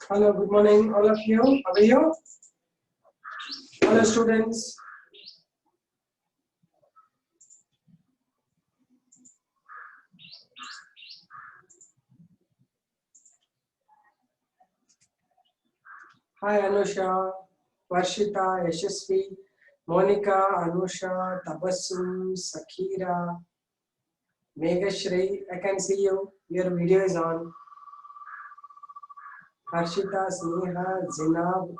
Hello, good morning, all of you. How are you? Hello, students. Hi, Anusha, Varshita, Yashasvi, Monica, Anusha, Tabassum, Sakira, Meghashri. I can see you. Your video is on. Harshita, Sneha, Zinab,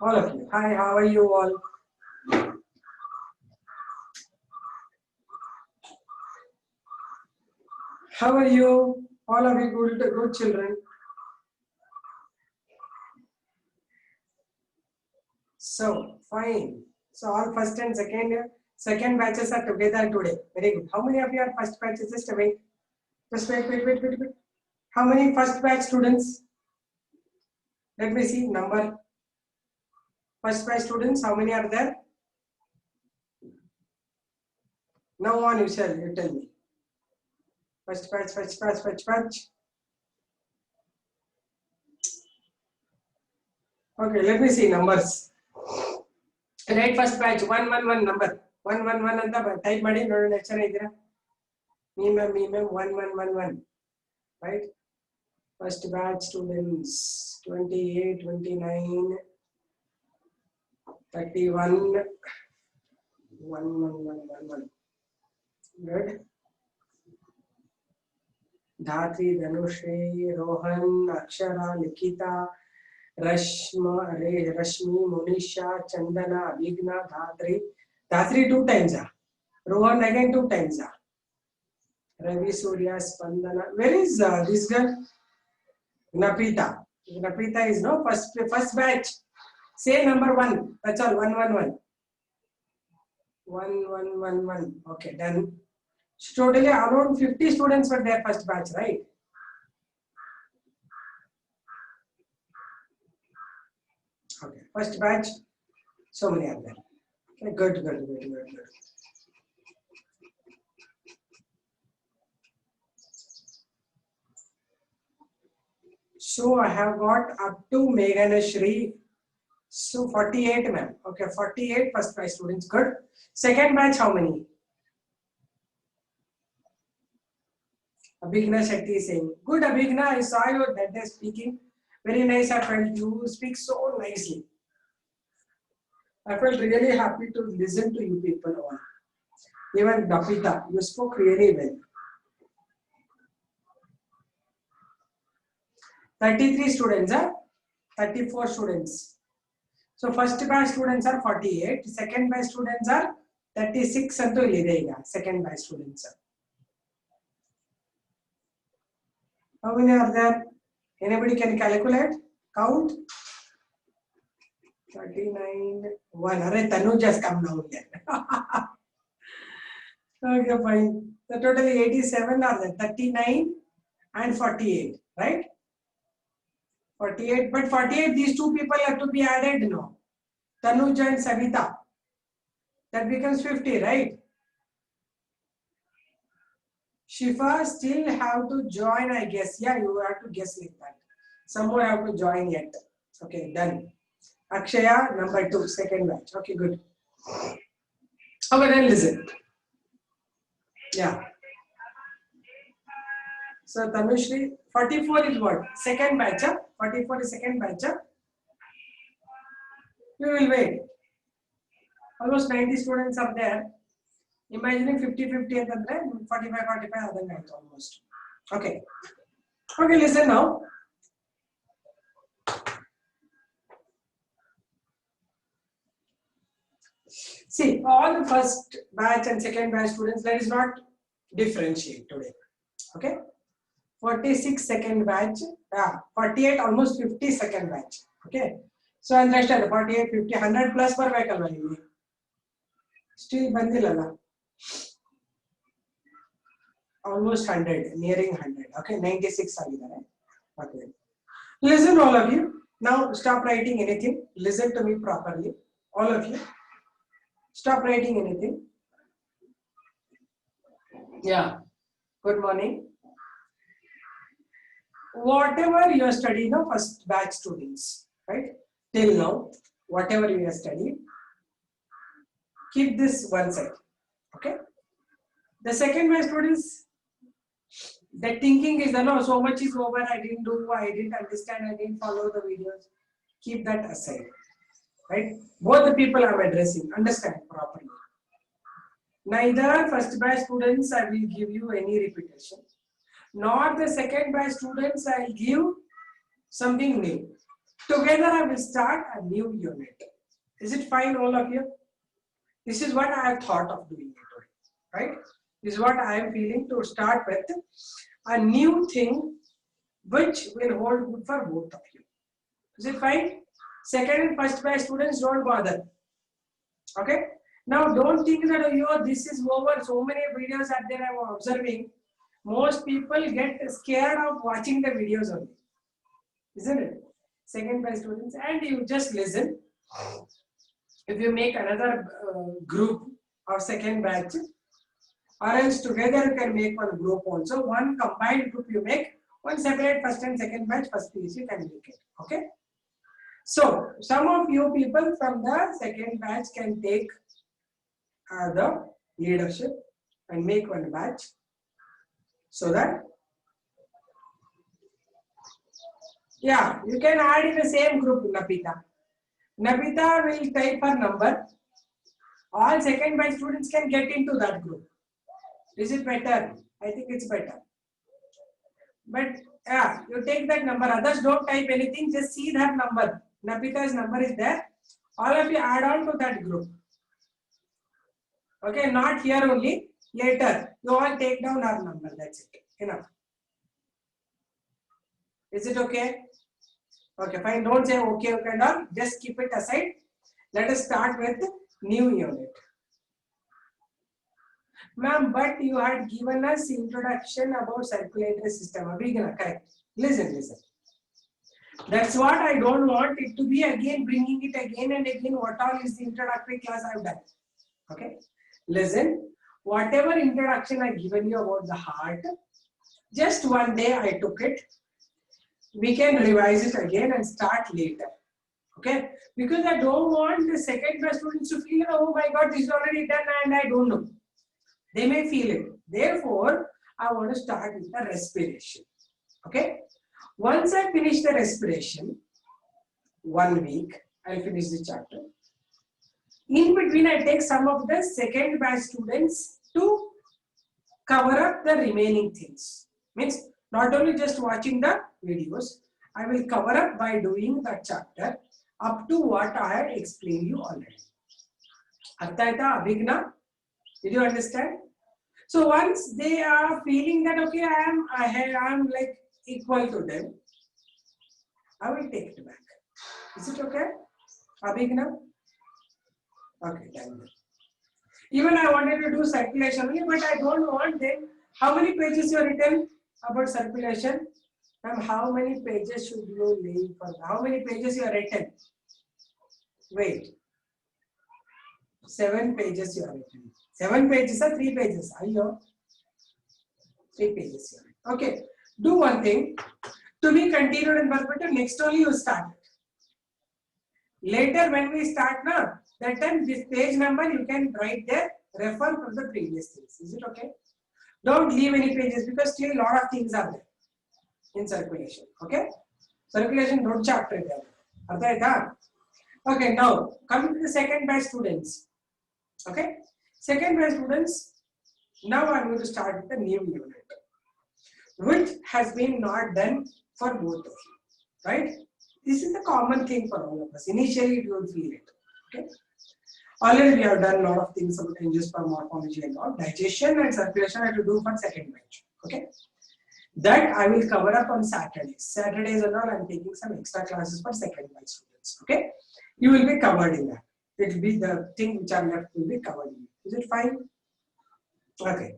all of you. Hi, how are you all? How are you? All of you good children. So, fine. So, all first and second batches are together today. Very good. How many of you are first batches? Just wait. Just wait. How many first batch students? Let me see number. First batch students, how many are there? Now on, you tell me. First batch. Okay, let me see numbers. Right, first batch, 111 number. 111 ಅಂತ type ಮಾಡಿ ನೋಡೋಣ ಎಷ್ಟು ಜನ ಇದ್ದೀರಾ? Me ma'am 1111. Right? First batch students 28, 29, 31, 1111. Good. Dhatri, Dhanushri, Rohan, Akshara, Nikita, Rashmi, Monisha, Chandana, Abhigna, Dhatri 2 times. Rohan again 2 times. Ravi, Surya, Spandana. Where is this girl? Napita. Napita is no first batch. Say number 1. That's all. 111. 1111. Okay, done. So totally around 50 students were there first batch, right? Okay, first batch. So many are there. Okay, good. So I have got up to Meghanashri. So 48, ma'am. Okay, 48 first batch students. Good. Second batch, how many? Abhigna Shetty is saying, good Abhigna, I saw you that day speaking. Very nice, I felt you speak so nicely. I felt really happy to listen to you people all. Even Napita, you spoke really well. 33 students, 34 students. So first batch students are 48, second batch students are 36 and second batch students. How many are there? Anybody can calculate? Count? 39, 1. Array, Tanu just come down here. Okay, fine. So totally 87 are there. 39 and 48, right? 48, but 48, these two people have to be added, no? Tanuj and Savita. That becomes 50, right? Shifa still have to join, I guess. Yeah, you have to guess like that. Some more have to join yet. Okay, done. Akshaya, number 2, second batch. Okay, good. Okay, then listen. Yeah. So Tanushri, 44 is what? Second batch. 44 is second batch. We will wait. Almost 90 students are there. Imagining 50-50 and 45-45 almost. Okay. Okay, listen now. See, all the first batch and second batch students, let us not differentiate today. Okay. 46 second batch, 48 almost 50 second batch. Okay. So understand 48, 50, 100 plus per vehicle. Still bandilala. Almost 100, nearing 100. Okay, 96 agidare. Okay. Listen, all of you. Now stop writing anything. Listen to me properly. All of you. Stop writing anything. Yeah. Good morning. whatever you have studied now, first batch students, right? Till now, whatever you have studied, keep this one side, okay? The second batch students, the thinking is, no, so much is over, I didn't do, I didn't understand, I didn't follow the videos. Keep that aside, right? Both the people I'm addressing, understand properly. Neither first batch students I will give you any repetition, nor the second batch students I will give something new. Together I will start a new unit. Is it fine, all of you? This is what I have thought of doing it today, right? This is what I am feeling to start with a new thing which will hold good for both of you. Is it fine? Second and first batch students, don't bother. Okay? Now don't think that, oh, this is over. So many videos are there I am observing. Most people get scared of watching the videos only. Isn't it? Second batch students, and you just listen. If you make another group of second batch, or else together you can make one group also. One combined group you make, one separate first and second batch, first PUC you can make it. Okay? So, some of you people from the second batch can take the leadership and make one batch, so that, yeah, you can add in the same group, Nabita. Nabita will type her number. All second batch students can get into that group. Is it better? I think it's better. But yeah, you take that number. Others don't type anything. Just see that number. Nabita's number is there. All of you add on to that group. Okay, not here only. Later, you all take down our number. That's it. Enough. Is it okay? Okay, fine. Don't say okay, okay, no. Just keep it aside. Let us start with new unit. Ma'am, but you had given us introduction about circulatory system. Abhigna, correct. Listen. That's what I don't want it to be again, bringing it again and again. What all is the introductory class I've done? Okay. Listen, whatever introduction I've given you about the heart, just one day I took it. We can revise it again and start later. Okay. Because I don't want the second batch students to feel, oh my God, this is already done and I don't know. They may feel it. Therefore, I want to start with the respiration. Okay. Once I finish the respiration, 1 week, I'll finish the chapter. In between, I take some of the second batch students to cover up the remaining things. Means not only just watching the videos, I will cover up by doing that chapter up to what I had explained you already. Arthaita, Abhigna, did you understand? So once they are feeling that okay, I am like equal to them, I will take it back. Is it okay? Abhigna? Okay, done. Even I wanted to do circulation only, but I don't want them. How many pages you have written about circulation? And how many pages should you leave for? How many pages you have written? Wait. 7 pages you have written. 7 pages or 3 pages? Are you? 3 pages. Okay. Do one thing. To be continued and perpetual, next only you start it. Later when we start now, that time this page number you can write there, refer from the previous things. Is it okay? Don't leave any pages because still a lot of things are there in circulation. Okay? Circulation don't chapter there. Okay, now coming to the second batch students. Okay? Second batch students, now I'm going to start with the new unit, which has been not done for both of you. Right? This is the common thing for all of us. Initially, you will feel it. Okay? Already we have done a lot of things about angiosperm morphology and all. Digestion and circulation I have to do for second batch. Okay? That I will cover up on Saturdays. Saturdays and all, I'm taking some extra classes for second batch students. Okay? You will be covered in that. It will be the thing which are left will be covered in. Is it fine? Okay.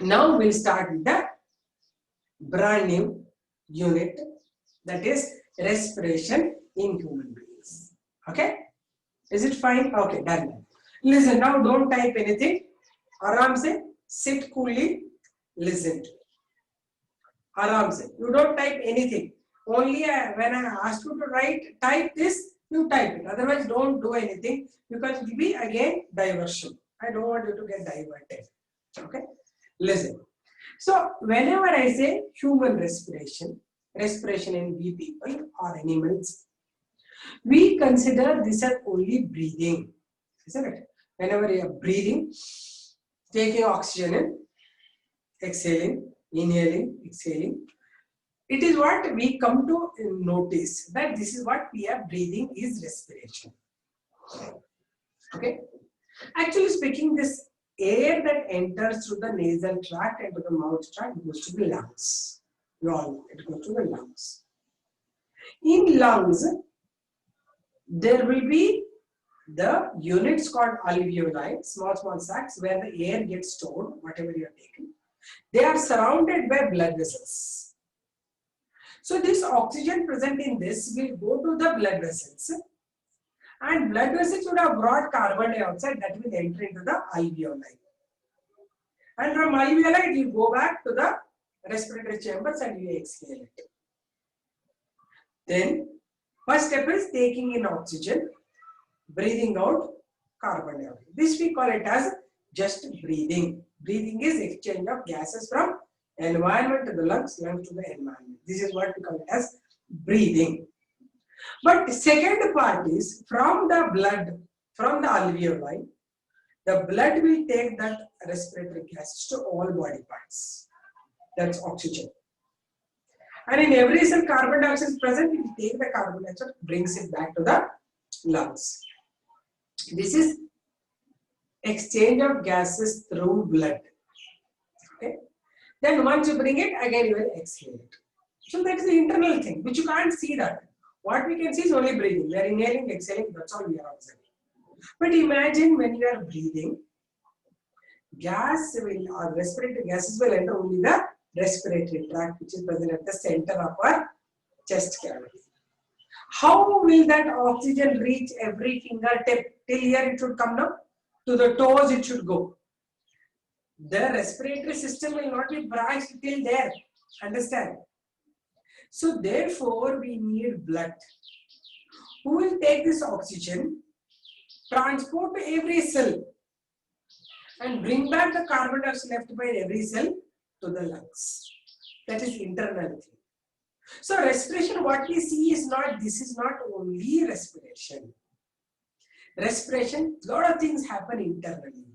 Now we'll start with the brand new unit, that is respiration in human beings. Okay? Is it fine? Okay, done. Listen, now don't type anything. Aram se, sit coolly, listen to me. Aram se. You don't type anything. Only when I ask you to type this, you type it. Otherwise, don't do anything because it will be again diversion. I don't want you to get diverted. Okay? Listen. So, whenever I say human respiration, respiration in we people or animals, we consider this as only breathing. Isn't it? Whenever you are breathing, taking oxygen in, exhaling, inhaling, exhaling, it is what we come to notice that this is what we are breathing is respiration. Okay. Actually speaking, this air that enters through the nasal tract and to the mouth tract goes to the lungs. It goes to the lungs. In lungs, there will be the units called alveoli, small sacs where the air gets stored, whatever you are taking. They are surrounded by blood vessels. So this oxygen present in this will go to the blood vessels, and blood vessels would have brought carbon dioxide that will enter into the alveoli. And from alveoli it will go back to the respiratory chambers and you exhale it. Then first step is taking in oxygen, breathing out carbon dioxide. This we call it as just breathing. Breathing is exchange of gases from environment to the lungs, lungs to the environment. This is what we call it as breathing. But second part is from the blood, from the alveoli, the blood will take that respiratory gases to all body parts. That's oxygen. And in every cell carbon dioxide is present, it will take the carbon dioxide, brings it back to the lungs. This is exchange of gases through blood. Okay. Then once you bring it, again you will exhale it. So that is the internal thing, which you can't see that. What we can see is only breathing. We are inhaling, exhaling, that's all we are observing. But imagine when you are breathing, respiratory gases will enter only the respiratory tract, which is present at the center of our chest cavity. How will that oxygen reach every fingertip? Till here it should come down. To the toes it should go. The respiratory system will not be branched till there. Understand? So therefore we need blood. Who will take this oxygen, transport to every cell and bring back the carbon dioxide left by every cell to the lungs. That is internal thing. So respiration, what we see is not, this is not only respiration. Respiration, lot of things happen internally.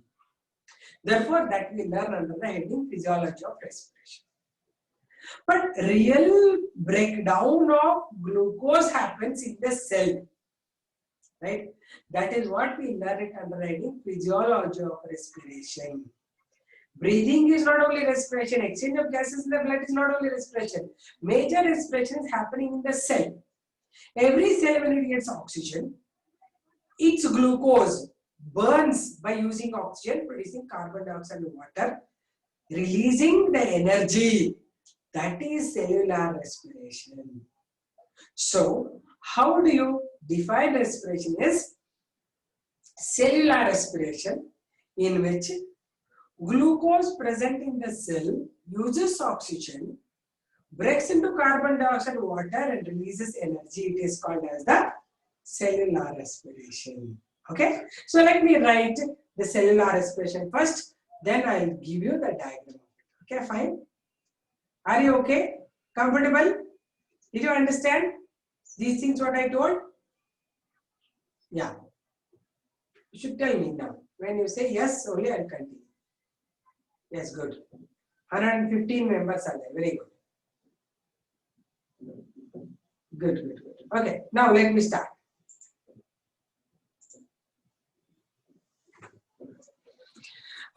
Therefore, that we learn under the heading physiology of respiration. But real breakdown of glucose happens in the cell. Right? That is what we learn it under the heading physiology of respiration. Breathing is not only respiration, exchange of gases in the blood is not only respiration. Major respiration is happening in the cell. Every cell, when it gets oxygen, its glucose burns by using oxygen, producing carbon dioxide and water, releasing the energy. That is cellular respiration. So, how do you define respiration? Is cellular respiration, in which glucose present in the cell uses oxygen, breaks into carbon dioxide and water and releases energy. It is called as the cellular respiration. Okay. So let me write the cellular respiration first. Then I'll give you the diagram. Okay, fine. Are you okay? Comfortable? Did you understand these things what I told? Yeah. You should tell me now. When you say yes, only I'll continue. Yes, good. 115 members are there. Very good. Good. Okay, now let me start.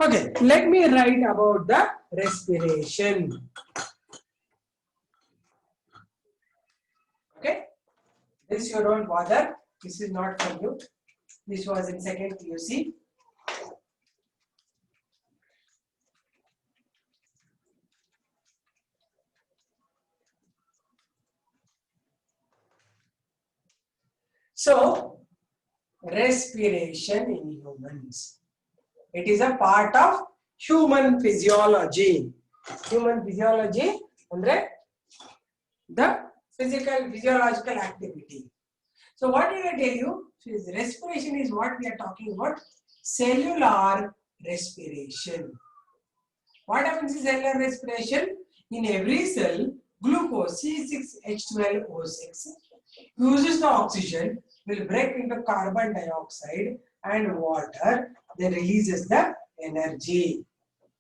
Okay, let me write about the respiration. Okay, this you don't bother. This is not for you. This was in second PUC. So, respiration in humans. It is a part of human physiology. Human physiology Andre, the physiological activity. So what did I tell you? So respiration is what we are talking about. Cellular respiration. What happens in cellular respiration? In every cell, glucose C6H12O6 uses the oxygen, will break into carbon dioxide and water, then releases the energy.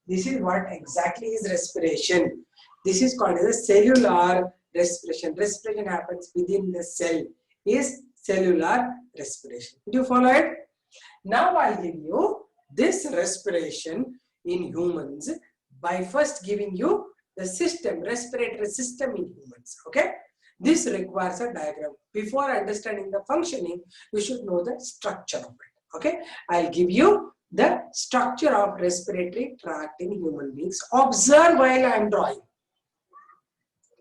This is what exactly is respiration. This is called as a cellular respiration. Respiration happens within the cell. Is cellular respiration. Did you follow it? Now I'll give you this respiration in humans by first giving you the system, respiratory system in humans. Okay? This requires a diagram. Before understanding the functioning, you should know the structure of it. Okay? I'll give you the structure of respiratory tract in human beings. Observe while I am drawing.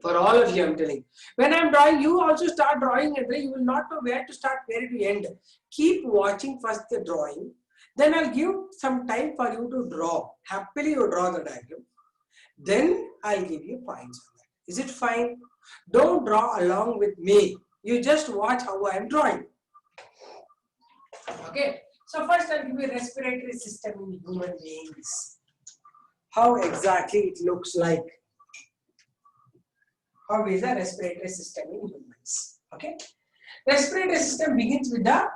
For all of you, I'm telling. When I'm drawing, you also start drawing, and you will not know where to start, where to end. Keep watching first the drawing. Then I'll give some time for you to draw. Happily, you draw the diagram. Then I'll give you points on that. Is it fine? Don't draw along with me. You just watch how I'm drawing. Okay. So first I'll give you respiratory system in human beings. How exactly it looks like. How is the respiratory system in humans? Okay. Respiratory system begins with the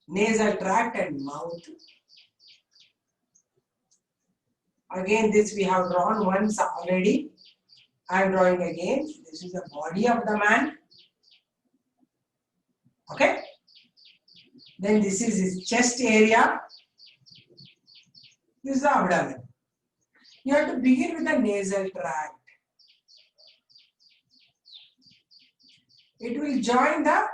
nasal tract and mouth. Again, this we have drawn once already. I am drawing again. This is the body of the man. Okay. Then this is his chest area. This is the abdomen. You have to begin with the nasal tract. It will join the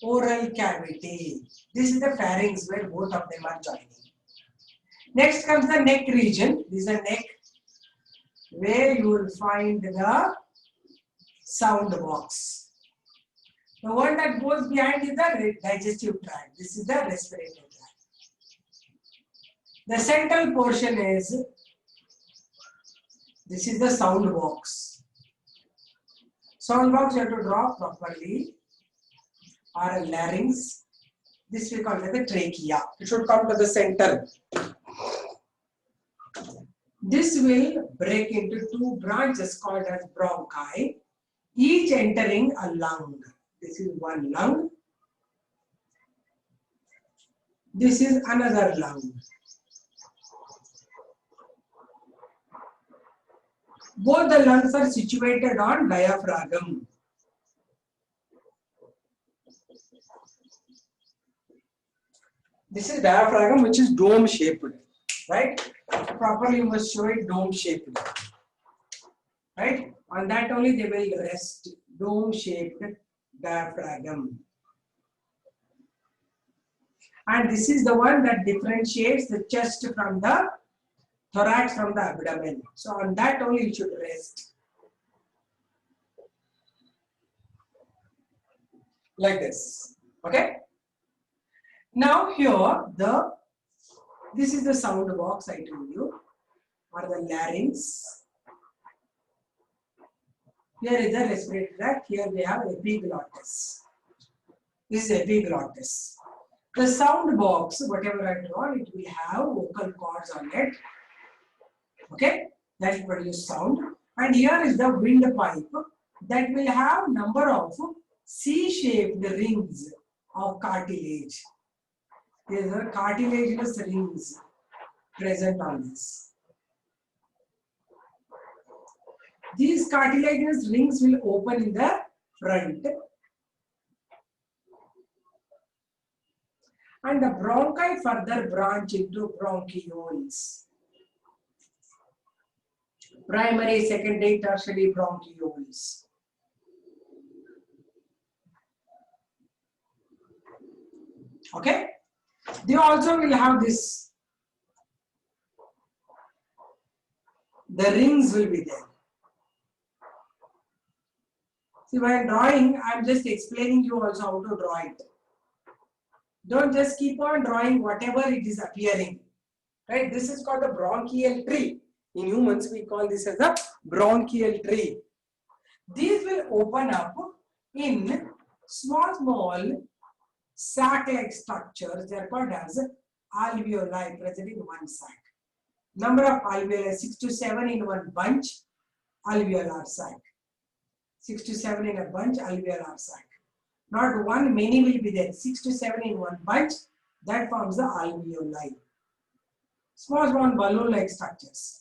oral cavity. This is the pharynx where both of them are joining. Next comes the neck region. This is the neck where you will find the sound box. The one that goes behind is the digestive tract. This is the respiratory tract. The central portion is, this is the sound box. Sound box you have to draw properly, or a larynx. This we call it the trachea. It should come to the center. This will break into two branches called as bronchi, each entering a lung. This is one lung. This is another lung. Both the lungs are situated on diaphragm. This is diaphragm, which is dome shaped, right? Properly you must show it dome shaped, right? On that only they will rest. Dome shaped diaphragm. And this is the one that differentiates the chest from the thorax from the abdomen. So on that only you should rest. Like this. Okay? Now here this is the sound box I told you, or the larynx. Here is the respiratory tract. Here we have epiglottis. This is epiglottis. The sound box, whatever I draw, it will have vocal cords on it. Okay, that will produce sound. And here is the windpipe that will have number of C-shaped rings of cartilage. There are cartilaginous rings present on this. These cartilaginous rings will open in the front. And the bronchi further branch into bronchioles. Primary, secondary, tertiary bronchioles. Okay? They also will have this. The rings will be there. See, while drawing, I am just explaining you also how to draw it. Don't just keep on drawing whatever it is appearing. Right? This is called the bronchial tree. In humans, we call this as a bronchial tree. These will open up in small sac-like structures. They are called as alveoli present in one sac. Number of alveoli 6 to 7 in one bunch, alveolar sac. 6 to 7 in a bunch, alveolar sac. Not one, many will be there. 6 to 7 in one bunch, that forms the alveoli. Small balloon-like structures.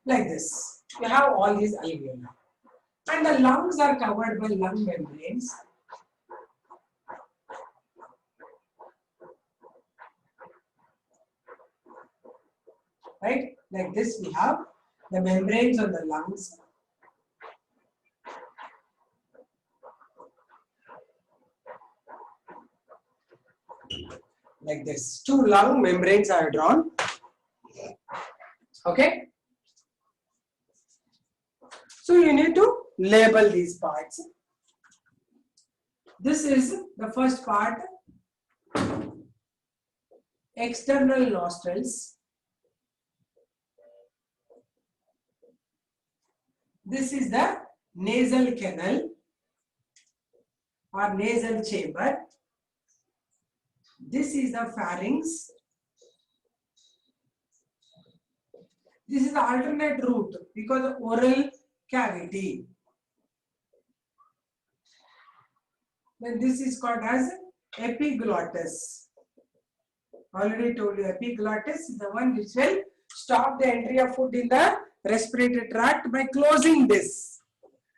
Like this. You have all these alveoli. And the lungs are covered by lung membranes. Right? Like this we have the membranes on the lungs. Like this. 2 lung membranes are drawn. Okay? So you need to label these parts. This is the first part. External nostrils. This is the nasal canal or nasal chamber. This is the pharynx. This is the alternate route because of oral cavity. Then this is called as epiglottis. Already told you, epiglottis is the one which will stop the entry of food in the respiratory tract by closing this.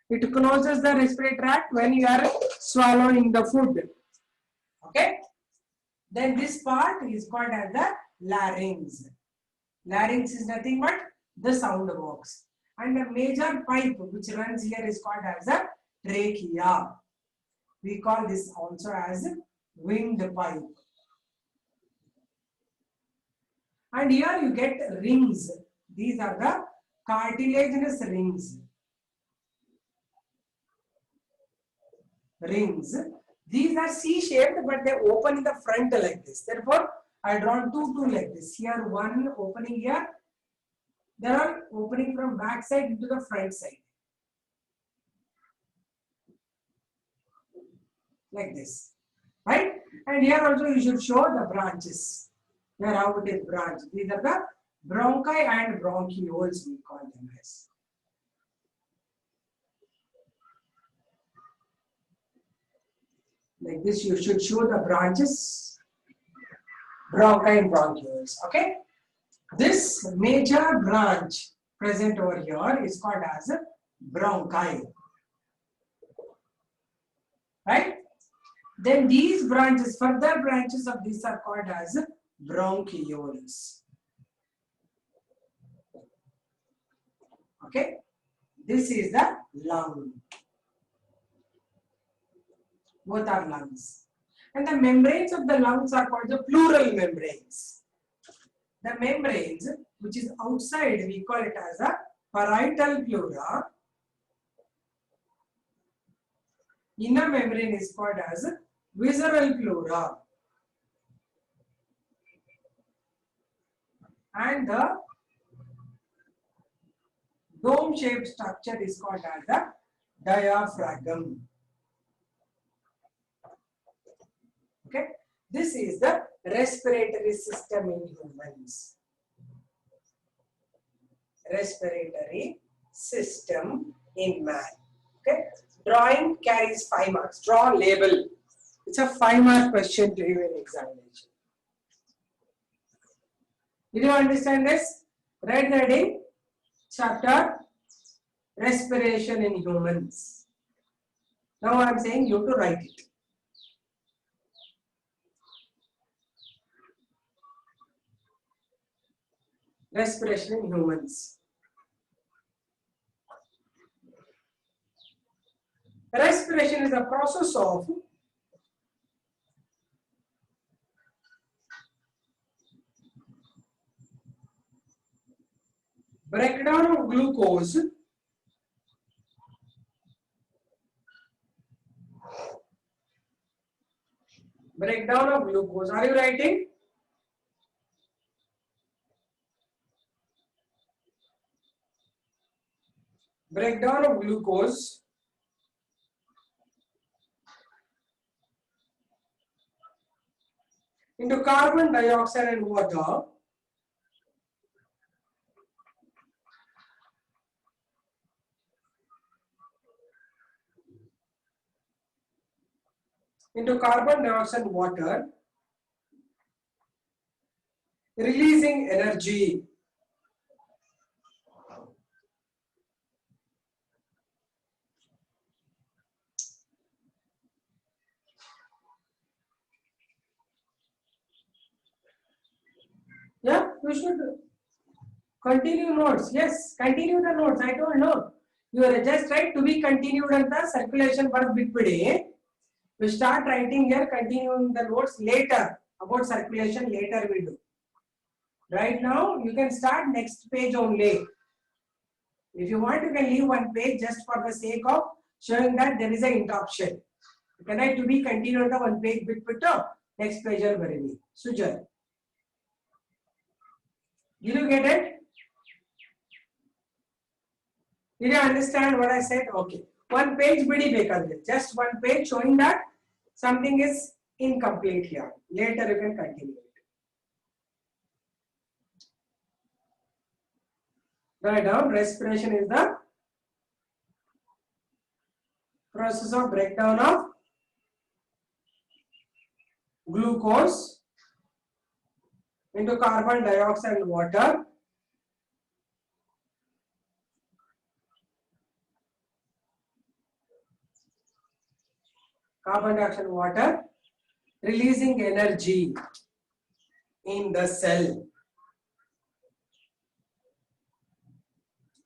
It closes the respiratory tract when you are swallowing the food. Okay? Then this part is called as the larynx. Larynx is nothing but the sound box. And the major pipe which runs here is called as a trachea. We call this also as windpipe. And here you get rings. These are the cartilaginous rings. Rings. These are C-shaped, but they open in the front like this. Therefore, I drawn two like this. Here one opening here. There are opening from back side into the front side. Like this. Right? And here also you should show the branches. Here how it is branch. These are the bronchi and bronchioles, we call them as. Like this, you should show the branches, bronchi and bronchioles. Okay? This major branch present over here is called as bronchi. Right? Then these branches, further branches of these are called as bronchioles. Okay? This is the lung. Both are lungs. And the membranes of the lungs are called the pleural membranes. The membranes, which is outside, we call it as a parietal pleura. Inner membrane is called as visceral pleura. And the dome-shaped structure is called as the diaphragm. Okay, this is the respiratory system in humans. Respiratory system in man. Okay, drawing carries 5 marks. Draw label. It's a 5-mark question to you in examination. Did you understand this? Write the heading. Chapter Respiration in Humans. Now I am saying you to write it. Respiration in humans. Respiration is a process of breakdown of glucose breakdown of glucose. Are you writing? Breakdown of glucose into carbon dioxide and water releasing energy. Yeah, you should continue notes. Yes, continue the notes. I don't know. You are just right to be continued on the circulation work bitpide. You start writing here, continuing the notes later. About circulation later we do. Right now, you can start next page only. If you want, you can leave one page just for the sake of showing that there is an interruption. Can I to be continued the one page bitpitto? Next page or very Sujan. Did you get it? Did you understand what I said? Okay. One page bidi bekadre. Just one page showing that something is incomplete here. Later you can continue it. Write down respiration is the process of breakdown of glucose into carbon dioxide and water. Carbon dioxide and water releasing energy in the cell.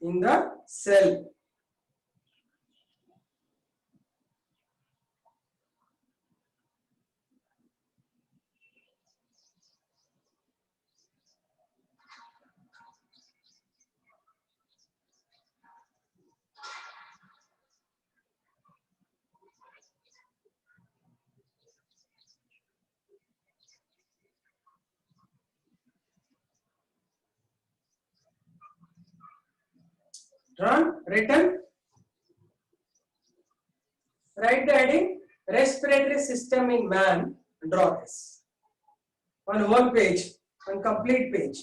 In the cell. Drawn, written. Write the heading respiratory system in man. Draw this on one page, on complete page.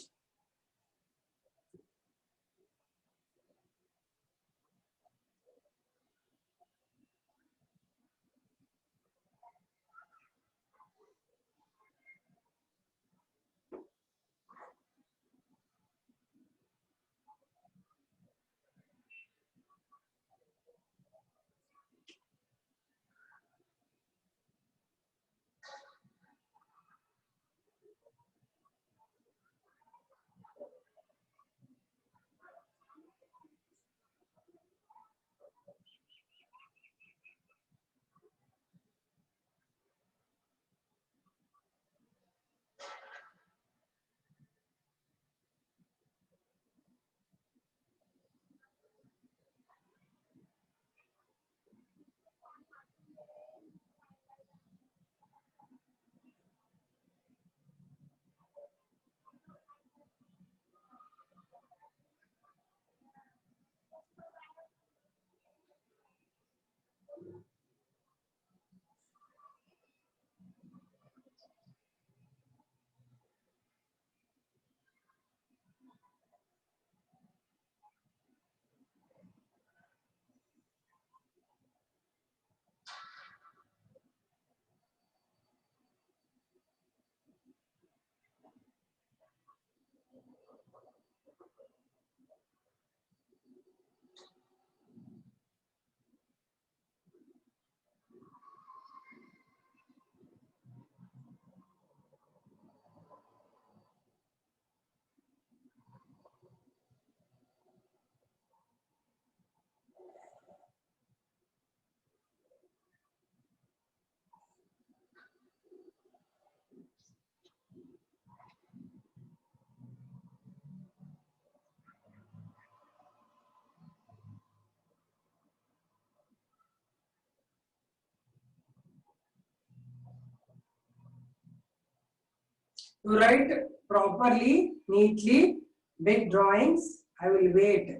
You write properly, neatly, big drawings. I will wait.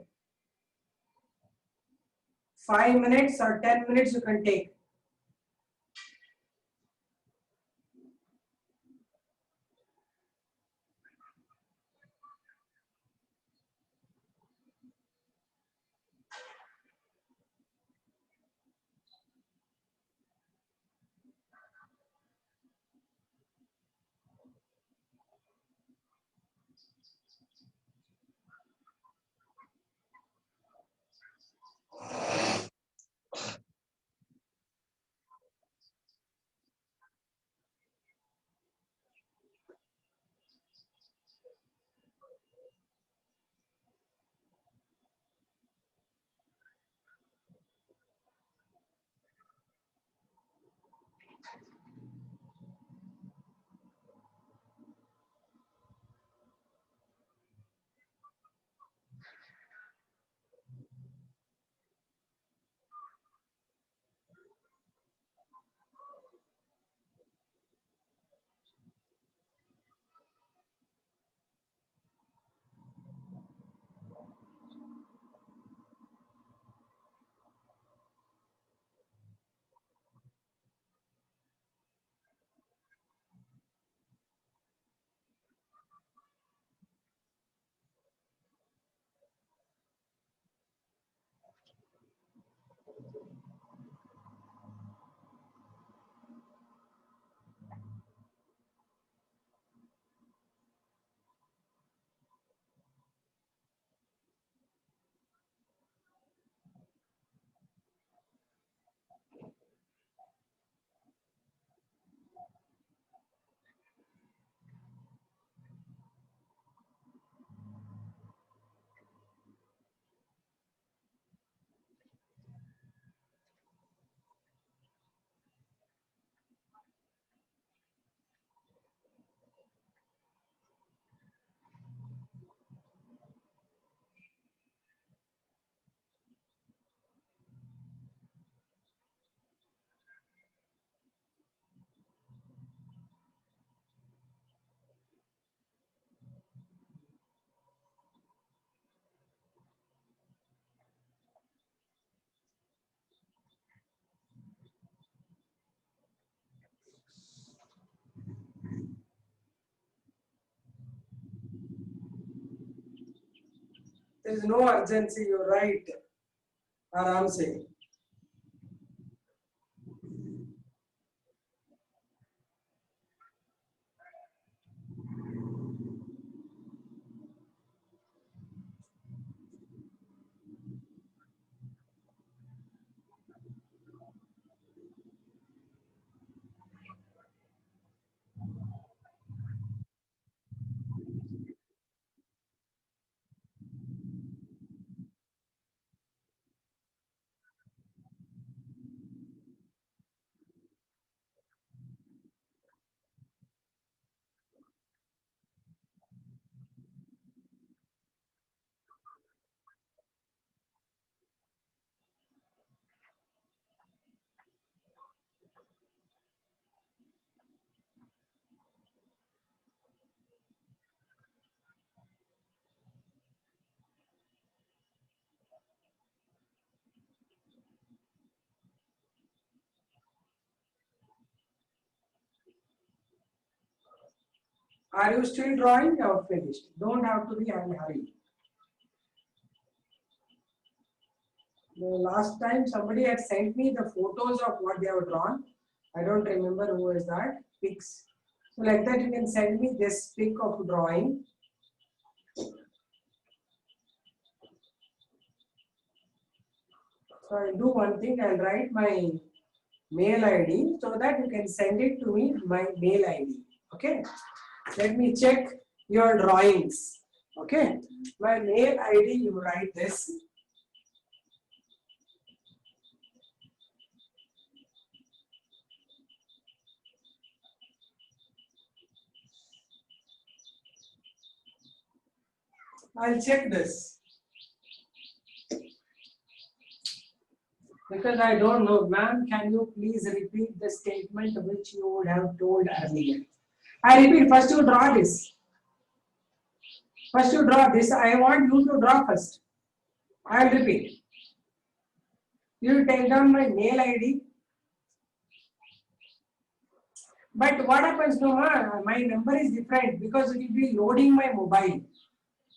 5 minutes or 10 minutes you can take. There is no urgency, you're right. Aram se. Are you still drawing or finished? Don't have to be in a hurry. The last time somebody had sent me the photos of what they have drawn. I don't remember who is that. Pics. So like that you can send me this pic of drawing. So I'll do one thing. I'll write my mail ID so that you can send it to me my mail ID. Okay. Let me check your drawings. Okay. My mail ID, you write this. I'll check this. Because I don't know, ma'am, can you please repeat the statement which you would have told earlier? I repeat, first you draw this. First you draw this. I want you to draw first. I will repeat. You take down my mail ID. But what happens to my number is different because it will be loading my mobile.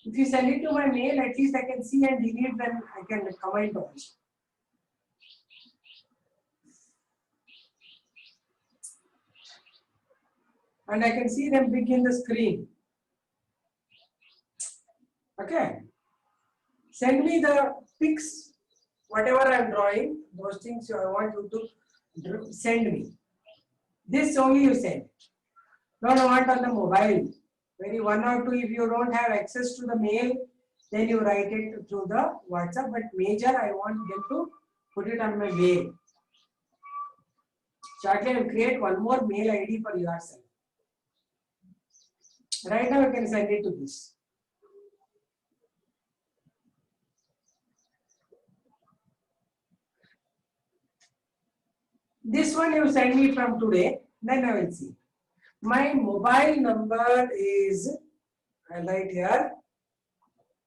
If you send it to my mail, at least I can see and delete, then I can comment also. And I can see them big in the screen. Okay. Send me the pics, whatever I am drawing, those things I want you to send me. This only you send. Don't want on the mobile. Maybe 1 or 2, if you don't have access to the mail, then you write it through the WhatsApp. But major, I want them to put it on my mail. Shortly, I will create one more mail ID for yourself. Right now, you can send it to this. This one you send me from today, then I will see. My mobile number is, I write here,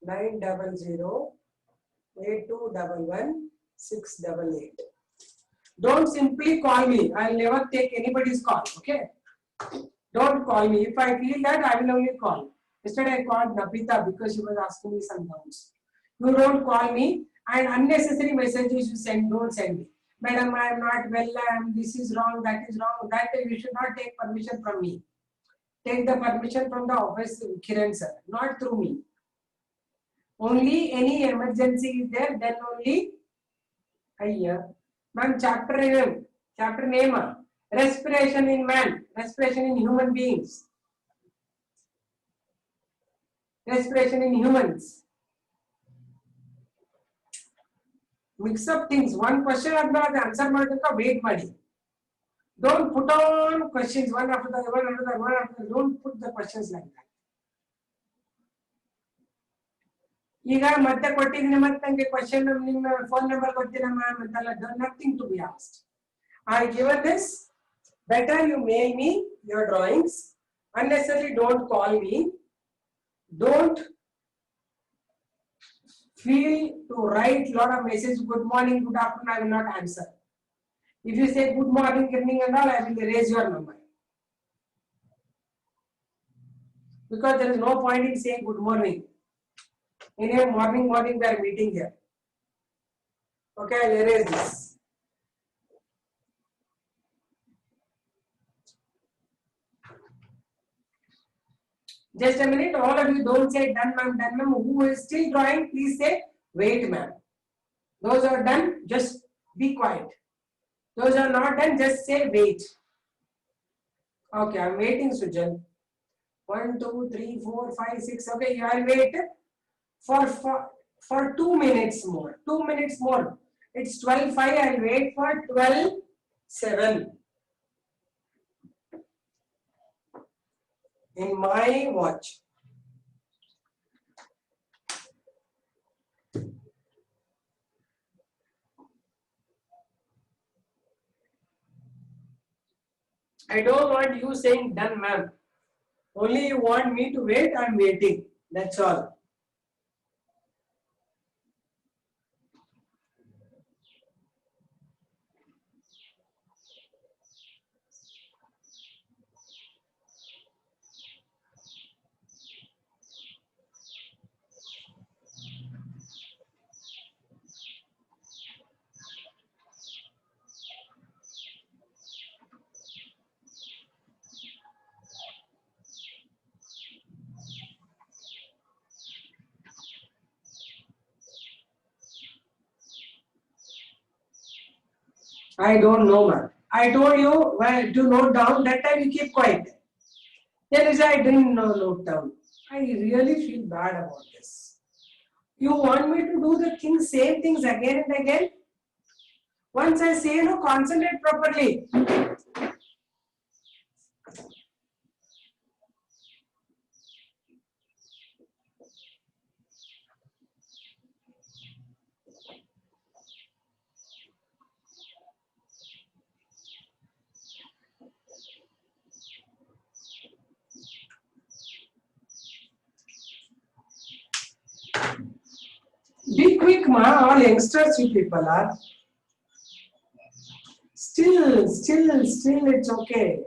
900-8211-688. Don't simply call me. I'll never take anybody's call, okay? Don't call me. If I feel that, I will only call. Yesterday I called Nabita because she was asking me some doubts. You don't call me, and unnecessary messages you send, don't send me. Madam, I am not well, this is wrong, that is wrong. That you should not take permission from me. Take the permission from the office, Kiran sir, not through me. Only any emergency is there, then only. Ma'am, chapter name, respiration in man, respiration in human beings, respiration in humans. Mix up things. One question the answer wait ಮಾಡಿ. Don't put on questions one after the one after the one after the. Don't put the questions like that. ಈಗ ಮತ್ತೆ ಕೊಟ್ಟಿದ್ದೀನಿ ಮತ್ತೆ ನನಗೆ question ನಿಮ್ಮ phone number ಕೊಡ್ತೀರಾ ma'am ಅಂತೆಲ್ಲ nothing to be asked. I given this. Better you mail me your drawings. Unnecessarily don't call me. Don't feel to write lot of messages. Good morning, good afternoon. I will not answer. If you say good morning, evening and all, I will erase your number. Because there is no point in saying good morning. Anyway, morning we are meeting here. Okay, I'll erase this. Just a minute, all of you don't say done ma'am, done ma'am. Who is still drawing, please say wait ma'am. Those are done, just be quiet. Those are not done, just say wait. Okay, I'm waiting, Sujan. 1, 2, 3, 4, 5, 6. Okay, you will wait for 2 minutes more. 2 minutes more. It's 12:05. I'll wait for 12:07. In my watch. I don't want you saying done ma'am. Only you want me to wait, I'm waiting. That's all. I don't know, ma'am. I told you to note down. That time you keep quiet. Then you say I didn't note down. I really feel bad about this. You want me to do the same things again and again? Once I say no, concentrate properly. Be quick, ma. All youngsters you people are. Still, it's okay.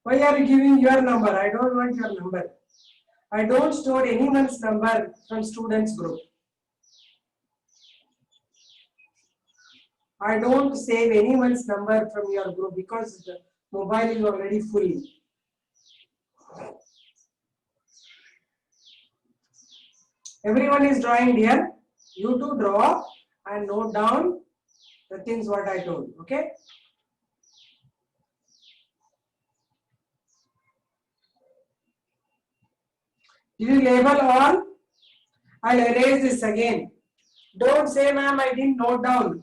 Why are you giving your number? I don't want your number. I don't store anyone's number from students group. I don't save anyone's number from your group because the mobile is already full. Everyone is drawing here. You too draw and note down the things what I told. Okay. Did you label all? I'll erase this again. Don't say, ma'am, I didn't note down.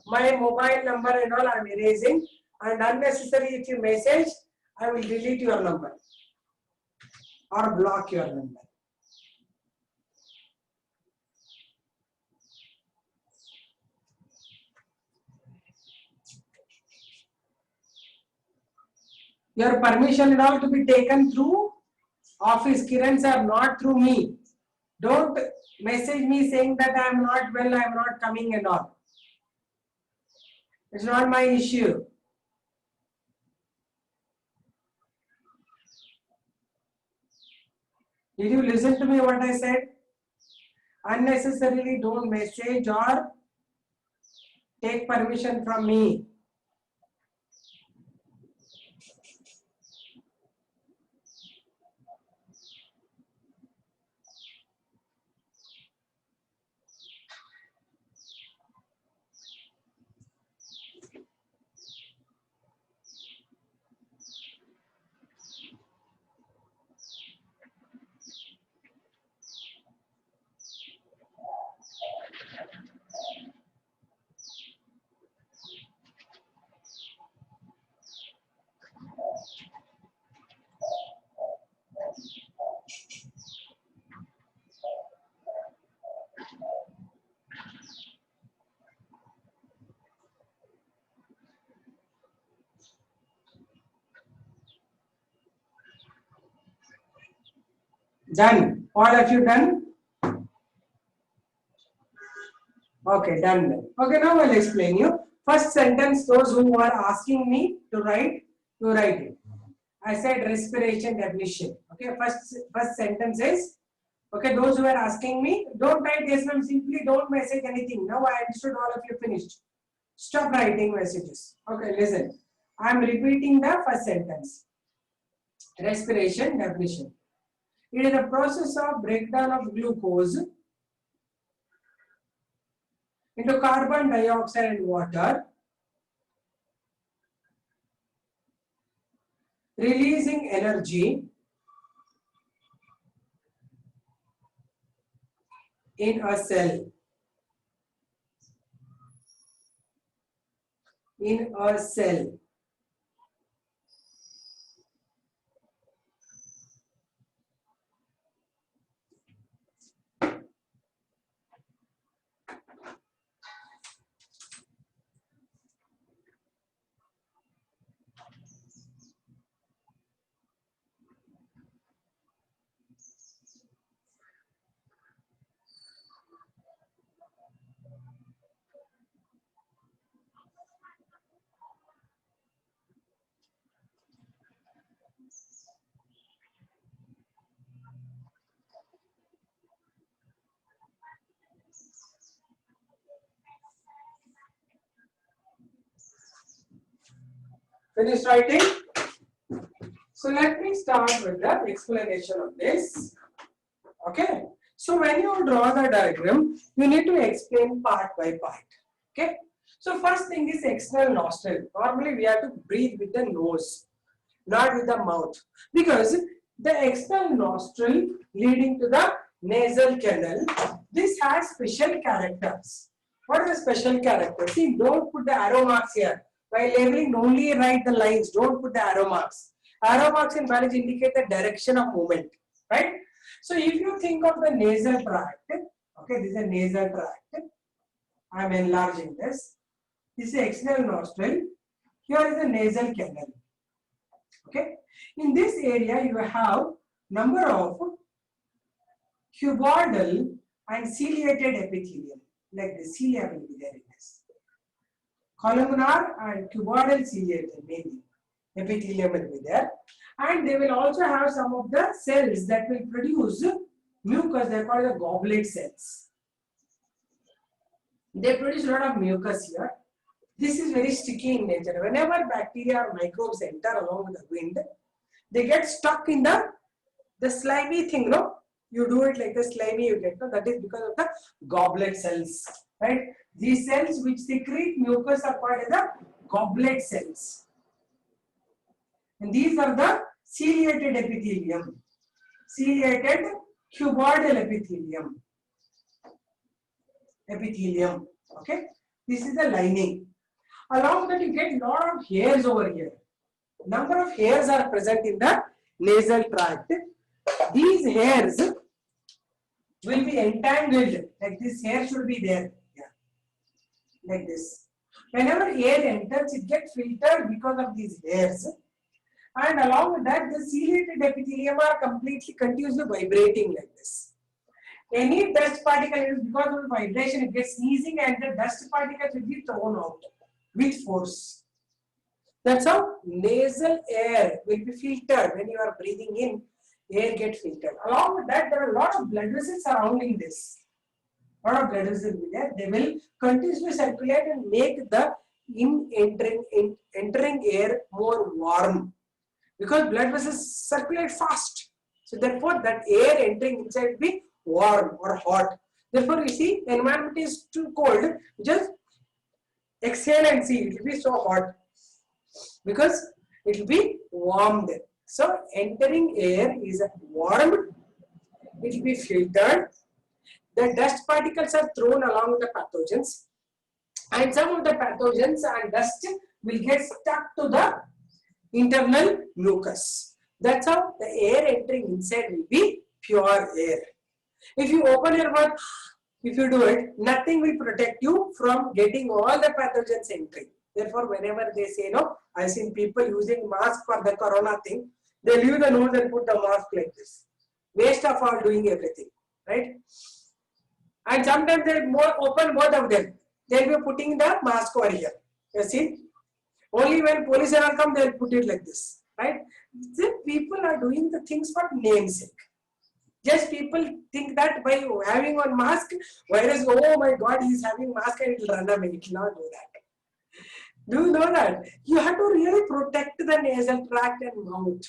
My mobile number and all I'm erasing. And unnecessary, if you message, I will delete your number or block your number. Your permission and all to be taken through office. Kiran sir, not through me. Don't message me saying that I am not well, I am not coming and all. It's not my issue. Did you listen to me what I said? Unnecessarily don't message or take permission from me. Done. All of you done? Okay, done. Okay, now I'll explain you. First sentence, those who are asking me to write, you write it. I said respiration definition. Okay, first sentence is, okay, those who are asking me, don't write yes ma'am, simply don't message anything. Now I understood all of you finished. Stop writing messages. Okay, listen. I am repeating the first sentence. Respiration definition. It is a process of breakdown of glucose into carbon dioxide and water, releasing energy in a cell. In a cell. Finish writing? So let me start with the explanation of this. Okay. So when you draw the diagram, you need to explain part by part. Okay. So first thing is external nostril. Normally we have to breathe with the nose, not with the mouth, because the external nostril leading to the nasal canal, this has special characters. What is the special character? See, don't put the arrow marks here. By labeling, only write the lines. Don't put the arrow marks. Arrow marks in biology indicate the direction of movement, right? So if you think of the nasal tract, okay, this is a nasal tract. I am enlarging this. This is external nostril. Here is the nasal canal. Okay. In this area, you have number of cuboidal and ciliated epithelium. Like the cilia will be there in this. Columnar and cuboidal ciliated mainly. Epithelium will be there. And they will also have some of the cells that will produce mucus. They are called the goblet cells. They produce a lot of mucus here. This is very sticky in nature. Whenever bacteria or microbes enter along with the wind, they get stuck in the slimy thing, no? You do it like the slimy you get, no? That is because of the goblet cells, right? These cells which secrete mucus are called as the goblet cells. And these are the ciliated epithelium, ciliated cuboidal epithelium, okay? This is the lining. Along that you get lot of hairs over here. Number of hairs are present in the nasal tract. These hairs will be entangled, like this hair should be there, yeah, like this. Whenever air enters, it gets filtered because of these hairs. And along with that, the ciliated epithelium are completely continuously vibrating like this. Any dust particle, because of the vibration, it gets sneezing and the dust particles will be thrown out with force. That's how nasal air will be filtered. When you are breathing in, air gets filtered. Along with that, there are a lot of blood vessels surrounding this. A lot of blood vessels will be there. They will continuously circulate and make the entering air more warm. Because blood vessels circulate fast. So therefore, that air entering inside will be warm or hot. Therefore, you see, the environment is too cold. Just exhale and see, it will be so hot. Because it will be warmed. So entering air is warmed, it will be filtered. The dust particles are thrown along with the pathogens, and some of the pathogens and dust will get stuck to the internal mucus. That's how the air entering inside will be pure air. If you open your mouth, if you do it, nothing will protect you from getting all the pathogens entering. Therefore, whenever they say, no, I've seen people using mask for the corona thing, they leave the nose and put the mask like this. Waste of all doing everything, right? And sometimes they open both of them. They'll be putting the mask over here. You see? Only when police will come, they'll put it like this, right? The people are doing the things for namesake. Just people think that by having one mask, virus, oh my God, he's having mask and it will run away. It will not do that. Do you know that? You have to really protect the nasal tract and mouth.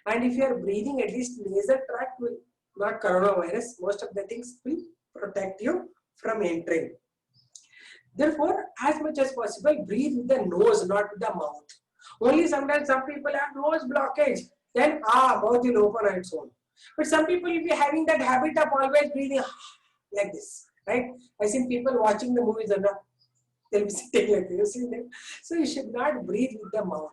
And if you are breathing, at least nasal tract will, not coronavirus, most of the things will protect you from entering. Therefore, as much as possible, breathe with the nose, not with the mouth. Only sometimes some people have nose blockage, then mouth will open on its own. But some people will be having that habit of always breathing like this, right? I see people watching the movies and they'll be sitting like this. You see them? So you should not breathe with the mouth.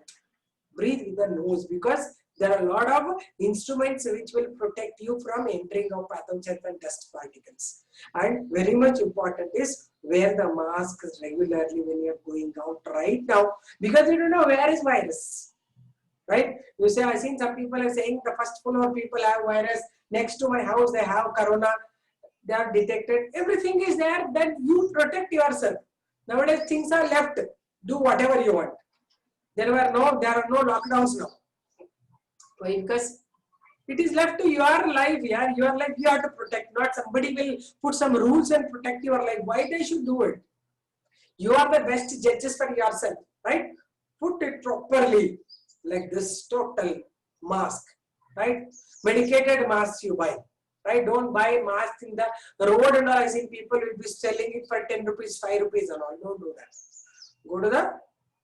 Breathe with the nose, because there are a lot of instruments which will protect you from entering of pathogens and dust particles. And very much important is wear the mask regularly when you are going out right now, because you don't know where is virus, right? You say, I've seen some people are saying the first floor people have virus, next to my house they have corona, they are detected, everything is there, then you protect yourself. Nowadays things are left, do whatever you want. There are no lockdowns now. Why? Because it is left to your life, yeah. Your life you have to protect, not somebody will put some rules and protect your life. Why they should do it? You are the best judges for yourself, right? Put it properly, like this total mask, right? Medicated masks you buy, right? Don't buy masks in the road and all. I see people will be selling it for 10 rupees, 5 rupees and all. Don't do that. Go to the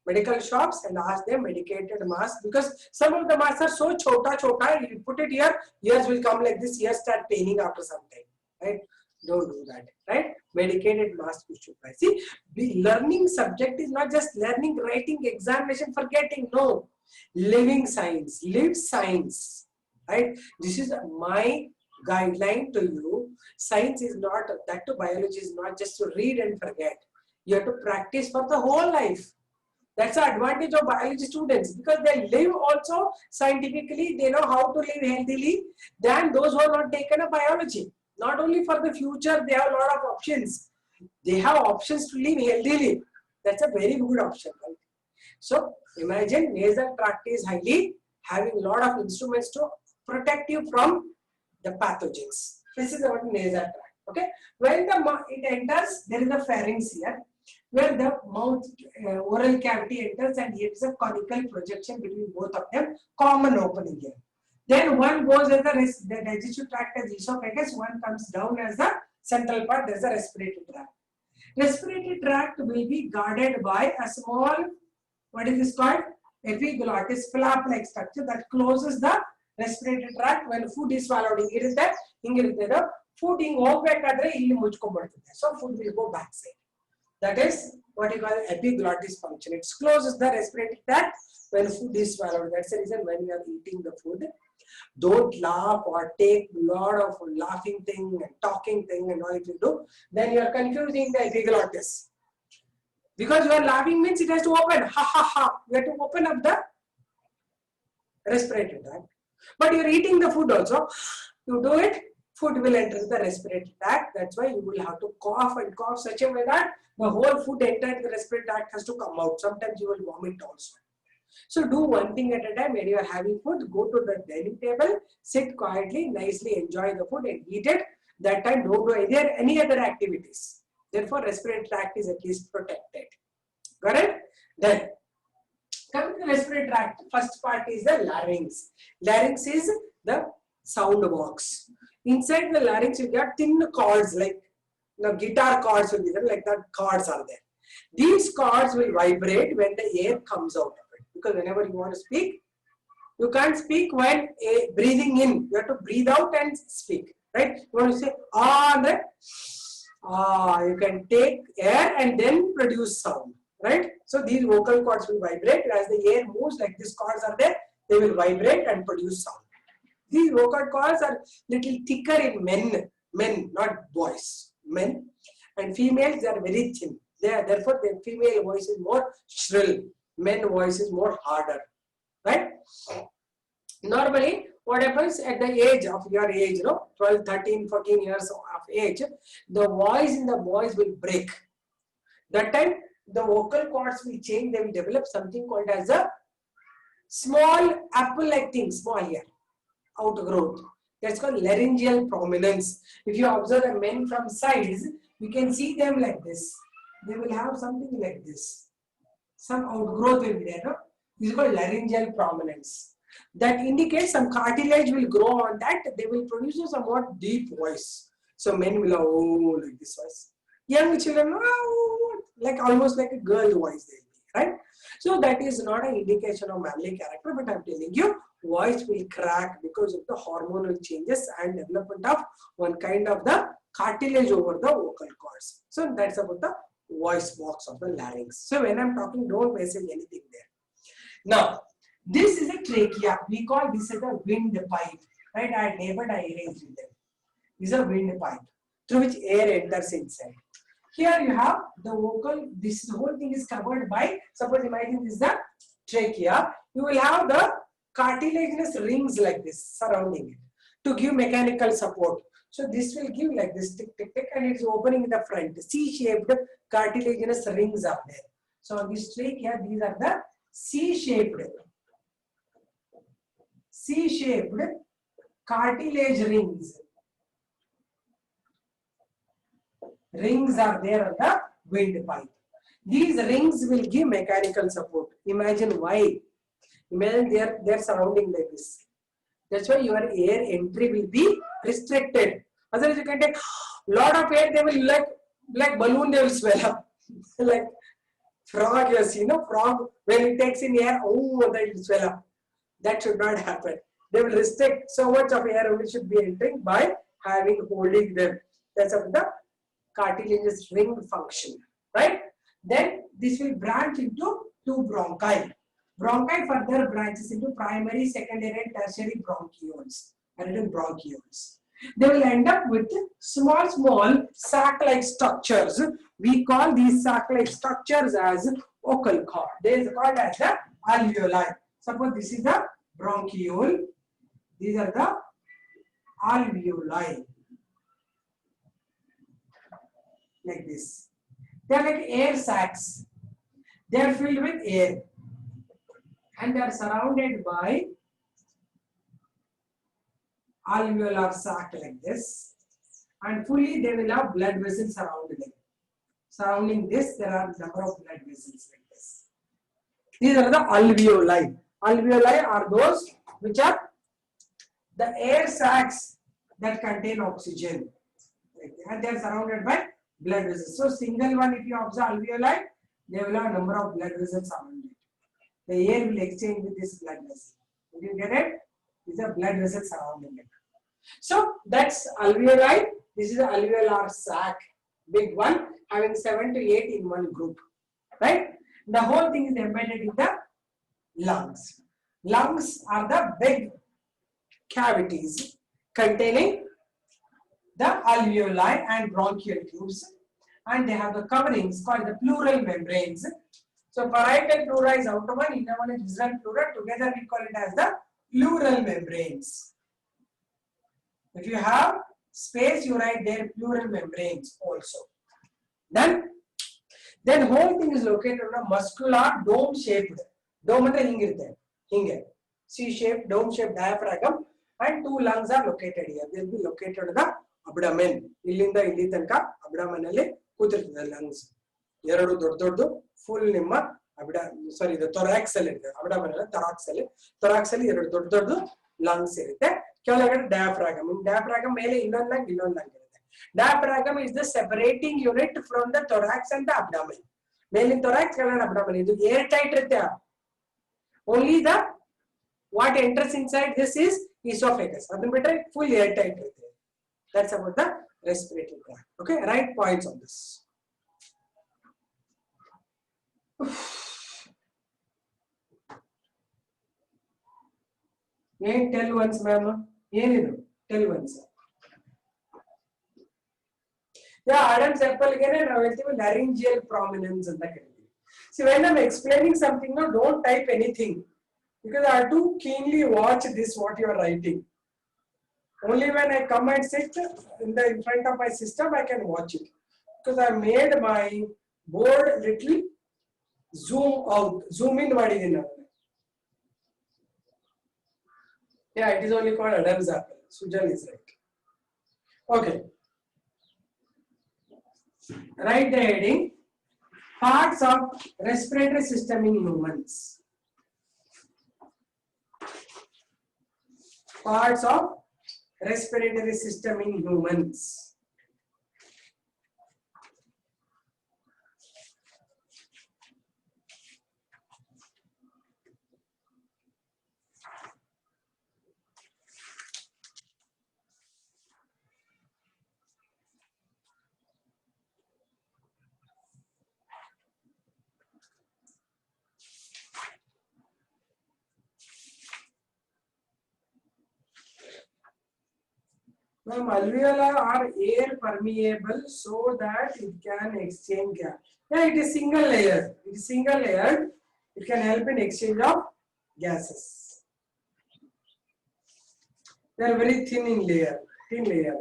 medical shops and ask them medicated mask, because some of the masks are so chota, you put it here, ears will come like this, ears start paining after some time, right? Don't do that, right? Medicated mask you should buy. See, the learning subject is not just learning, writing, examination, forgetting, no. Living science, live science, right? This is my guideline to you. Science is not, that to biology is not just to read and forget. You have to practice for the whole life. That's the advantage of biology students, because they live also scientifically, they know how to live healthily than those who are not taken up biology. Not only for the future, they have a lot of options. They have options to live healthily. That's a very good option, right? So imagine nasal tract is highly having a lot of instruments to protect you from the pathogens. This is our nasal tract. Okay, when the it enters, there is a pharynx here, where the mouth oral cavity enters, and here is a conical projection between both of them, common opening here. Then one goes as the digestive tract as esophagus, one comes down as the central part, there's a respiratory tract. Respiratory tract will be guarded by a small, what is this called? Epiglottis flap-like structure that closes the respiratory tract when food is swallowed. The food in ಹೋಗಬೇಕಾದ್ರೆ ಇಲ್ಲಿ ಮುಚ್ಕೊಂಡ್ಬಿಡ್ತದೆ. So food will go backside. That is what you call epiglottis function. It closes the respiratory tract when food is swallowed. That's the reason when you are eating the food, don't laugh or take a lot of laughing thing and talking thing and all. If you do, then you are confusing the epiglottis. Because you are laughing means it has to open. Ha ha ha. You have to open up the respiratory tract. But you are eating the food also. You do it, food will enter the respiratory tract. That's why you will have to cough and cough such a way that the whole food entered the respiratory tract has to come out. Sometimes you will vomit also. So do one thing at a time. When you are having food, go to the dining table, sit quietly, nicely enjoy the food and eat it. That time don't do any other activities. Therefore, respiratory tract is at least protected. Got it? Then, coming to the respiratory tract, first part is the larynx. Larynx is the sound box. Inside the larynx, you get thin cords like guitar cords will be there, like that cords are there. These cords will vibrate when the air comes out of it. Because whenever you want to speak, you can't speak when breathing in. You have to breathe out and speak. Right? You want to say ah, you can take air and then produce sound. Right? So these vocal cords will vibrate. As the air moves, like these cords are there, they will vibrate and produce sound. These vocal cords are little thicker in men, not boys. Men and females, they are very thin. Therefore, the female voice is more shrill. Men voice is more harder. Right? Normally, what happens at the age of your age, 12, 13, 14 years of age, the voice in the boys will break. That time, the vocal cords will change. They will develop something called as a small apple-like thing, small here, outgrowth. That's called laryngeal prominence. If you observe the men from sides, you can see them like this. They will have something like this. Some outgrowth will be there. No? This is called laryngeal prominence. That indicates some cartilage will grow on that. They will produce a somewhat deep voice. So men will have, oh, like this voice. Young children, oh, like almost like a girl voice, they'll be, right? So that is not an indication of manly character, but I'm telling you, voice will crack because of the hormonal changes and development of one kind of the cartilage over the vocal cords. So that's about the voice box of the larynx. So when I'm talking, don't message anything there. Now, this is a trachea. We call this as a windpipe. Right? I arranged with them. This is a windpipe through which air enters inside. Here you have the vocal. This whole thing is covered by, suppose imagine this is the trachea. You will have the cartilaginous rings like this surrounding it to give mechanical support. So this will give like this tick tick tick, and it's opening in the front. C-shaped cartilaginous rings are there. So on this trachea, these are the C-shaped cartilage rings. Rings are there on the windpipe. These rings will give mechanical support. Imagine why. Imagine they're surrounding like this. That's why your air entry will be restricted. Otherwise, you can take lot of air. They will like balloon. They will swell up. Like frog, you see, frog when it takes in air, oh, they will swell up. That should not happen. They will restrict so much of air only should be entering by holding them. That's of the cartilaginous ring function, right? Then this will branch into two bronchi. Bronchi further branches into primary, secondary, and tertiary bronchioles. They will end up with small sac-like structures. We call these sac-like structures as vocal cord. They are called as the alveoli. Suppose this is the bronchiole. These are the alveoli. like this. They are like air sacs. They are filled with air and they are surrounded by alveolar sac like this, and fully they will have blood vessels surrounding them. Surrounding this, there are number of blood vessels like this. These are the alveoli. Alveoli are those which are the air sacs that contain oxygen. And they are surrounded by blood vessels. So single one, if you observe alveoli, they will have a number of blood vessels surrounding it. The air will exchange with this blood vessel. Did you get it? These are blood vessels surrounding it. So that's alveoli. This is the alveolar sac, big one, having 7 to 8 in one group, right? The whole thing is embedded in the lungs. Lungs are the big cavities containing the alveoli and bronchial tubes, and they have the coverings called the pleural membranes. So parietal pleura is outer one, inner one is visceral pleura. Together we call it as the pleural membranes. If you have space, you write there pleural membranes also. Then whole thing is located on a muscular dome shaped. Dome hinge. C-shaped, dome shaped diaphragm, and two lungs are located here. They will be located in the abdomen. Illinda illi tanka abdomen alli ಕೂತಿರ್ತದೆ lungs. ಎರಡು ದೊಡ್ಡ ದೊಡ್ಡ full ನಿಮ್ಮ the thorax ಅಲ್ಲಿ ಇರುತ್ತೆ. abdomen ಅಲ್ಲ thorax ಅಲ್ಲಿ ಎರಡು ದೊಡ್ಡ ದೊಡ್ಡ lungs ಇರುತ್ತೆ. ಕೆಳಗಡೆ diaphragm. diaphragm ಮೇಲೆ ಇನ್ನೊಂದು lung ಇರುತ್ತೆ. Diaphragm is the separating unit from the thorax and the abdomen. ಮೇಲಿನ thorax ಕೆಳಗಡೆ abdomen. ಇದು air tight ಇರುತ್ತೆ. Only the what enters inside this is esophagus. ಅದನ್ನ ಬಿಟ್ರೆ full air tight ಇರುತ್ತೆ. That's about the respiratory tract. Okay, write points on this. Tell once, ma'am. Tell once. Yeah, Adam's apple again and laryngeal prominence in the category. See, when I'm explaining something, no, don't type anything because I have to keenly watch this what you are writing. Only when I come and sit in front of my system, I can watch it because I made my board little zoom in. Yeah, it is only called Adam's apple. Sujan is right. Okay. Write the heading, parts of respiratory system in humans. Parts of respiratory system in humans. Ma'am, alveoli are air permeable so that it can exchange gas. Yeah, it is single layer. It is single layered. It can help in exchange of gases. They are very thin in layer. Thin layer.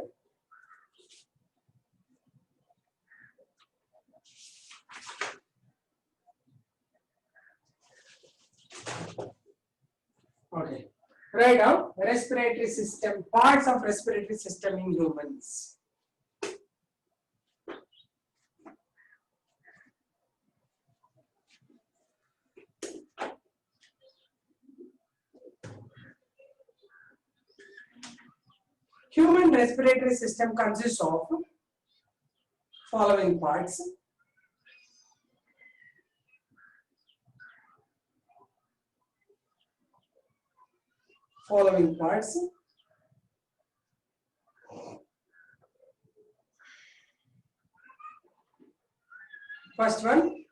Okay. Write down respiratory system, parts of respiratory system in humans. Human respiratory system consists of following parts. Following parts. First one,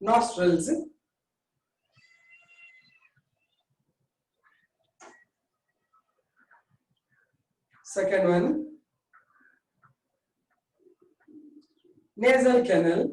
nostrils. Second one, nasal canal.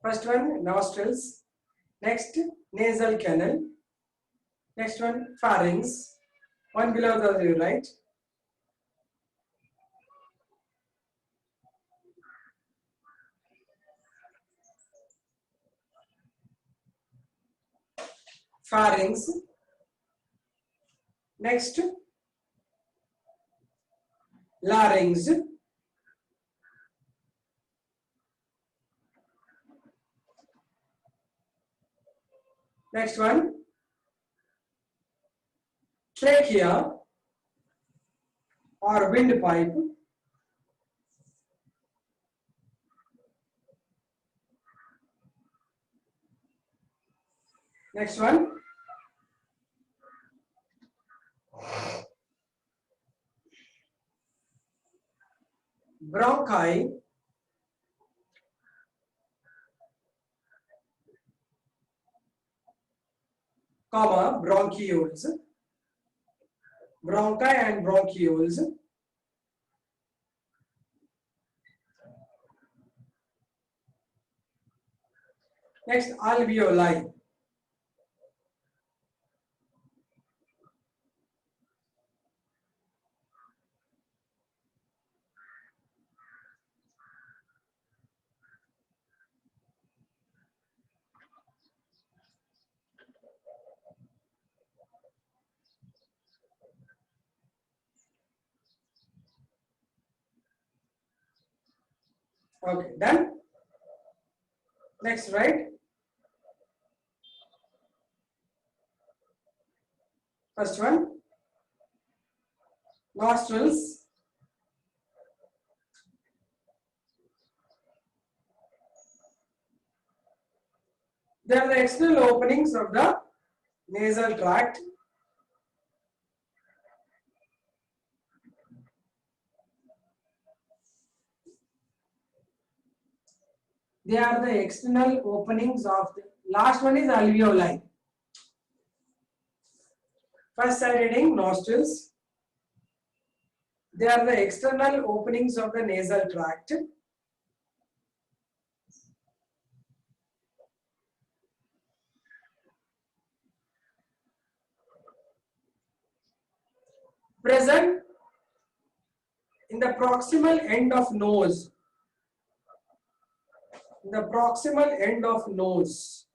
First one nostrils, next nasal canal, next one pharynx, one below the other, right? Pharynx, next larynx, next one trachea or windpipe, next one bronchi, comma bronchioles, bronchi and bronchioles, next alveoli, okay, done. Next, right? First one nostrils, they are the external openings of the nasal tract. They are the external openings of the last one is alveoli. First side heading nostrils. They are the external openings of the nasal tract. Present in the proximal end of nose. In the proximal end of nose.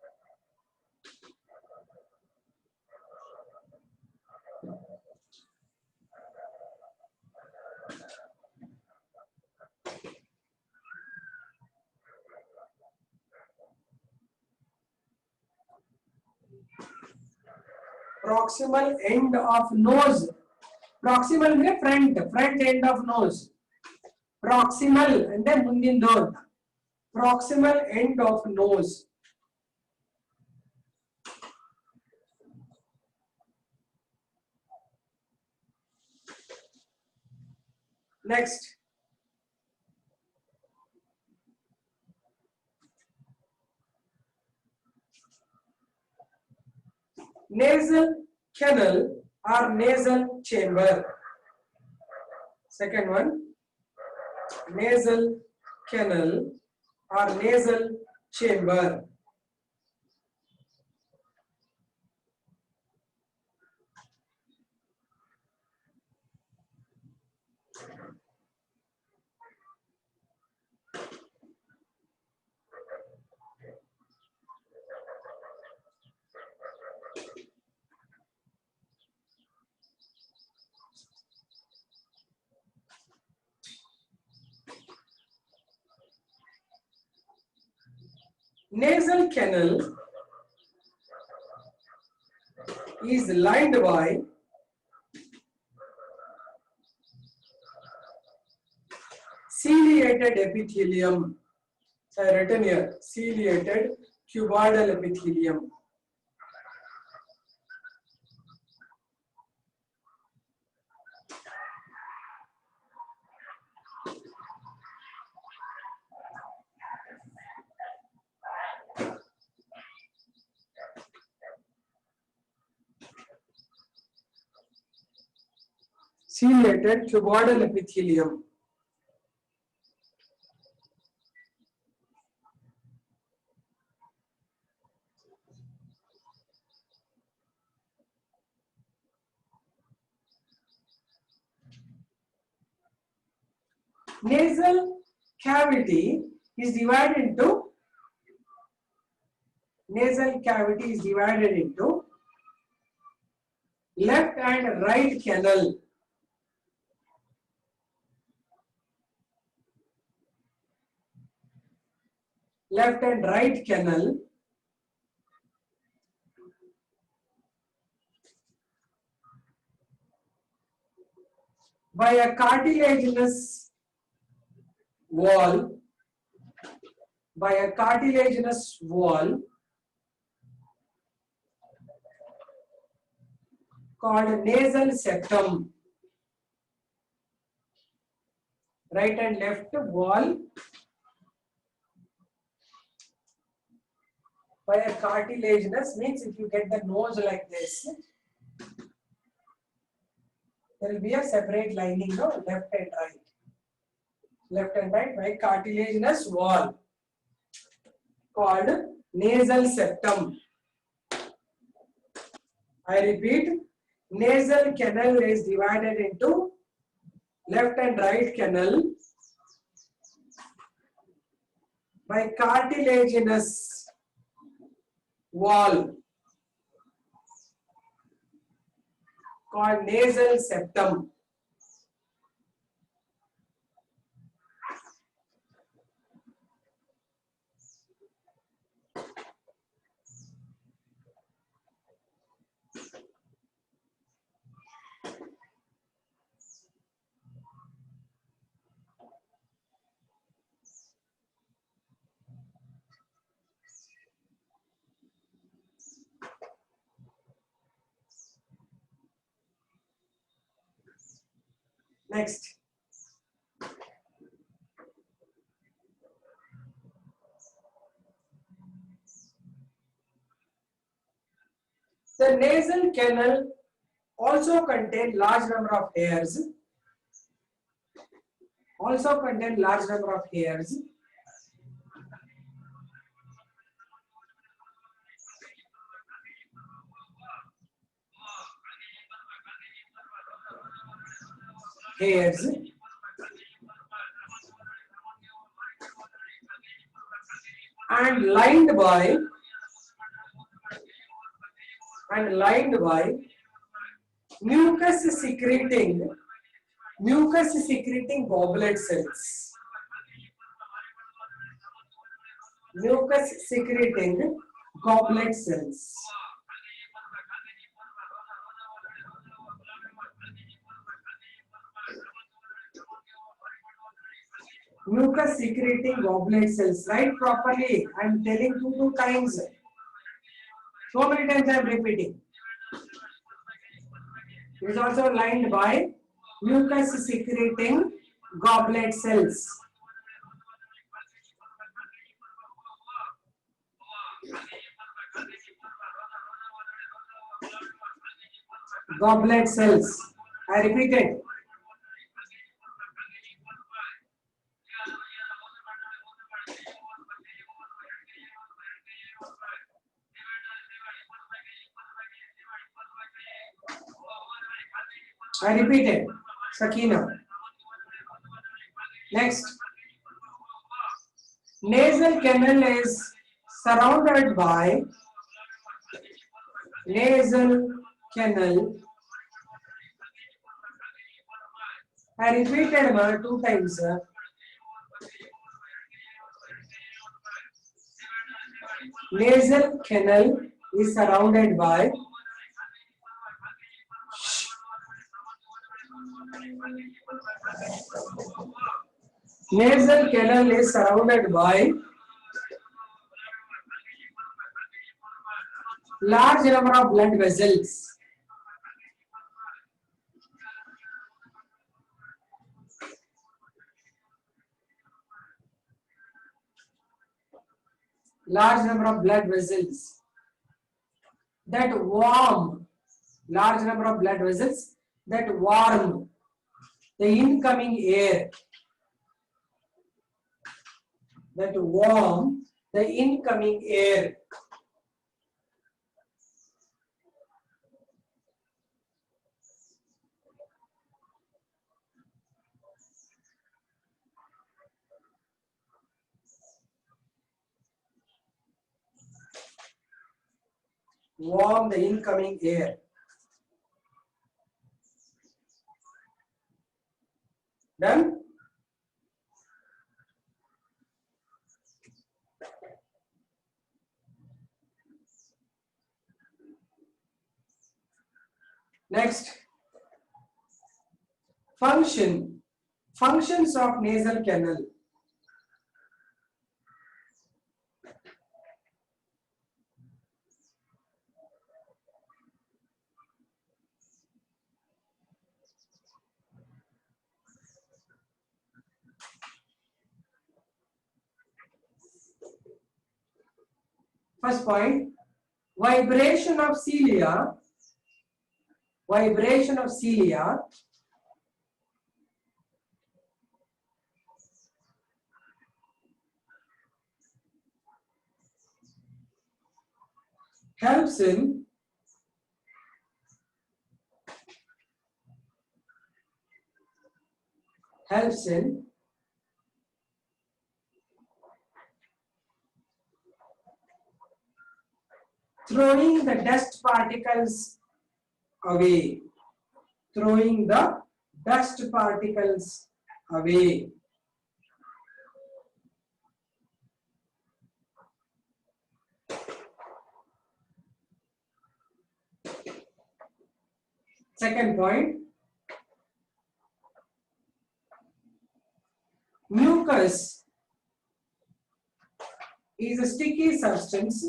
Proximal end of nose. Proximal means front end of nose. Proximal and then mundindu. Proximal end of nose. Next. Nasal canal or nasal chamber. Second one, nasal canal or nasal chamber. Nasal canal is lined by ciliated epithelium. So I written here ciliated cuboidal epithelium. Ciliated cuboidal epithelium. Nasal cavity is divided into left and right canal. Left and right canal by a cartilaginous wall called nasal septum. Right and left wall by a cartilaginous means if you get the nose like this, there will be a separate lining, no, left and right by cartilaginous wall called nasal septum. I repeat, nasal canal is divided into left and right canal by cartilaginous wall called nasal septum. Next. The nasal canal also contain large number of hairs. And lined by mucus secreting goblet cells. Mucus secreting goblet cells. Write properly. I am telling two times. So many times I am repeating. It is also lined by mucus secreting goblet cells. Goblet cells. I repeat it. I repeat it. Sakina. Next. Nasal canal is surrounded by nasal canal. I repeated two times. Nasal canal is surrounded by large number of blood vessels. Large number of blood vessels that warm, large number of blood vessels that warm the incoming air, warm the incoming air. Done? Next, functions of nasal canal. First point, vibration of cilia helps in throwing the dust particles away. Throwing the dust particles away. Second point, mucus is a sticky substance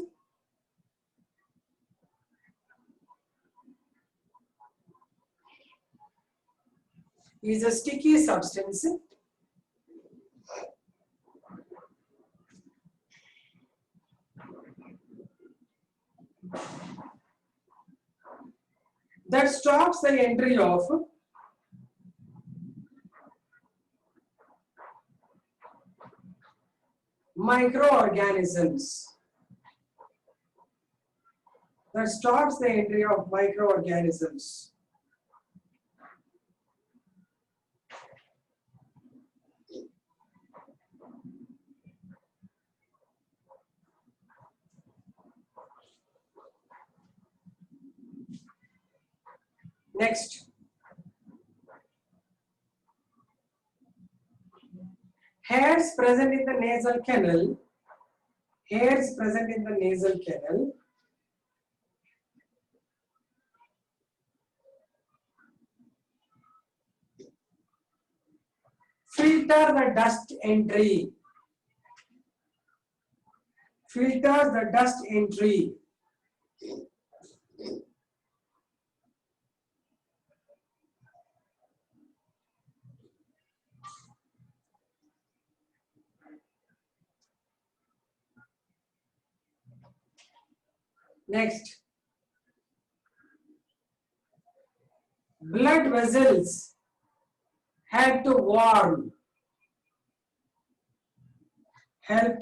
that stops the entry of microorganisms. Next, hairs present in the nasal canal filters the dust entry. Next, blood vessels help to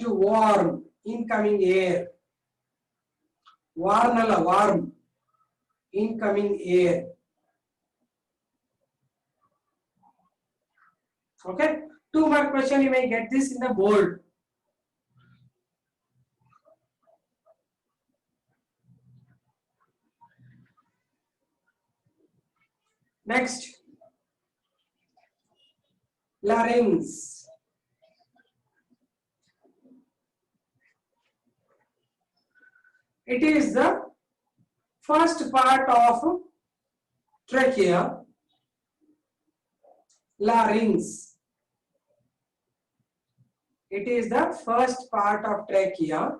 warm incoming air. Warm incoming air. Okay, 2-mark question, you may get this in the board. Next, larynx. It is the first part of trachea. Larynx. It is the first part of trachea.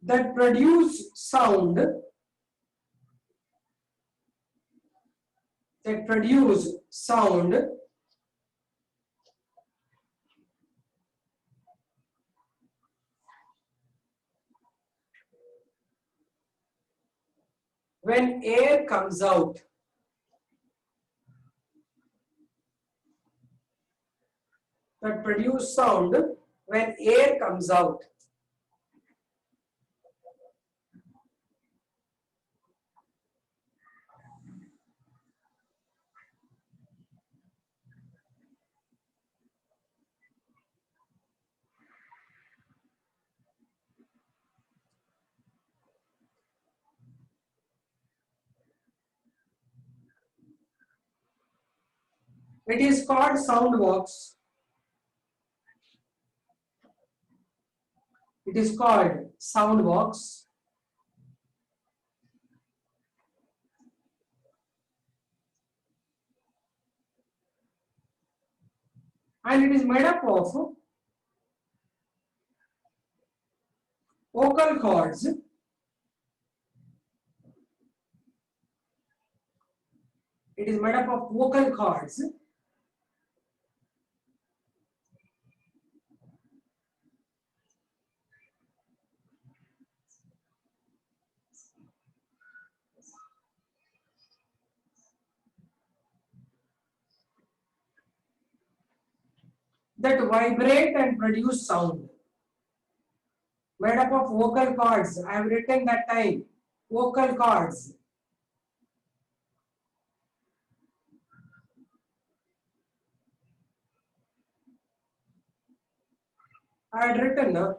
That produce sound when air comes out. That produce sound when air comes out. It is called sound box. It is called sound box. And it is made up of vocal cords. It is made up of vocal cords that vibrate and produce sound. Made up of vocal cords. I have written that time. Vocal cords. I had written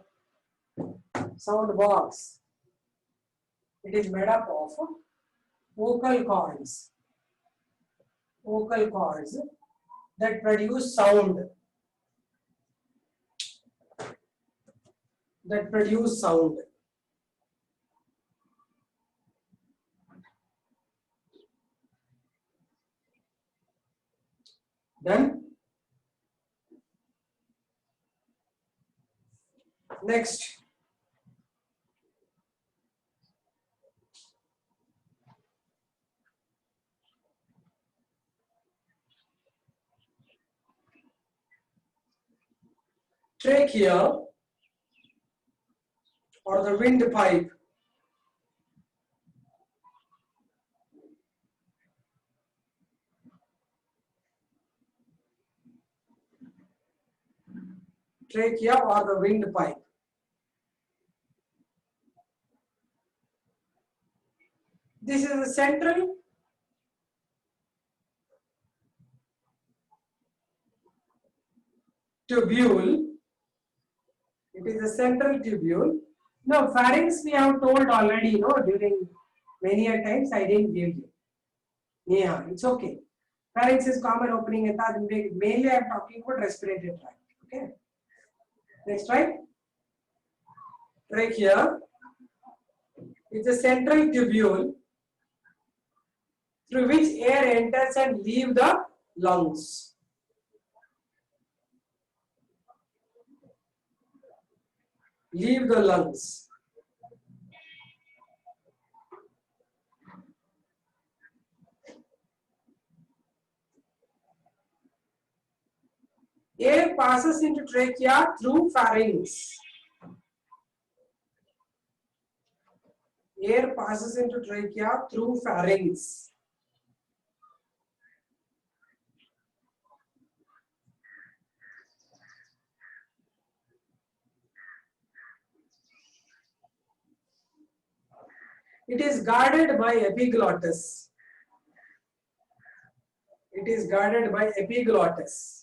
sound box. It is made up of vocal cords. Vocal cords that produce sound. That produce sound. Then next, trachea or the windpipe. Trachea or the windpipe. This is the central tubule. It is the central tubule. No, pharynx we have told already, during many a times I didn't give you. Yeah, it's okay. Pharynx is common opening. Mainly I am talking about respiratory tract. Okay. Next, right? Trachea is the central tubule through which air enters and leaves the lungs. Leave the lungs. Air passes into trachea through pharynx. Air passes into trachea through pharynx. It is guarded by epiglottis. It is guarded by epiglottis.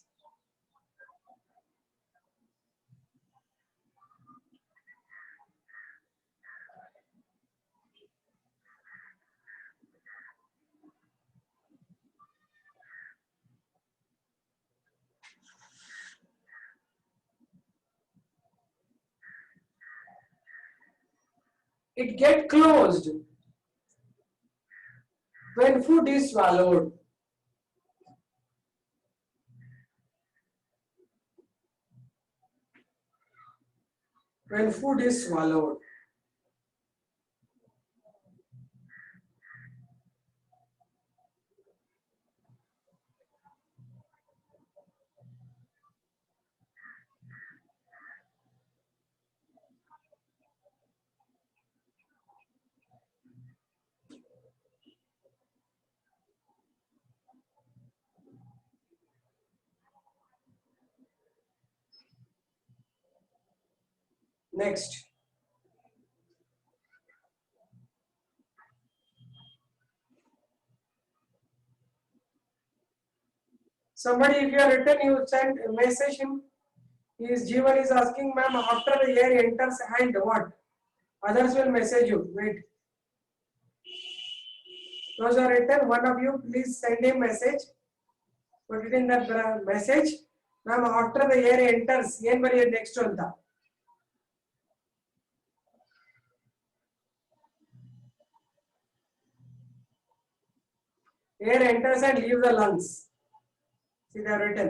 It gets closed when food is swallowed. When food is swallowed. Next. Somebody, if you are written, you send a message him. Jeevan is asking, ma'am, after the air enters and what? Others will message you. Wait. Those are written. One of you, please send a message. Put it in the message. Ma'am, after the air enters, ಏನ್ ಬರೆಯೋದು next ಅಂತ? Air enters and leaves the lungs. See, they are written.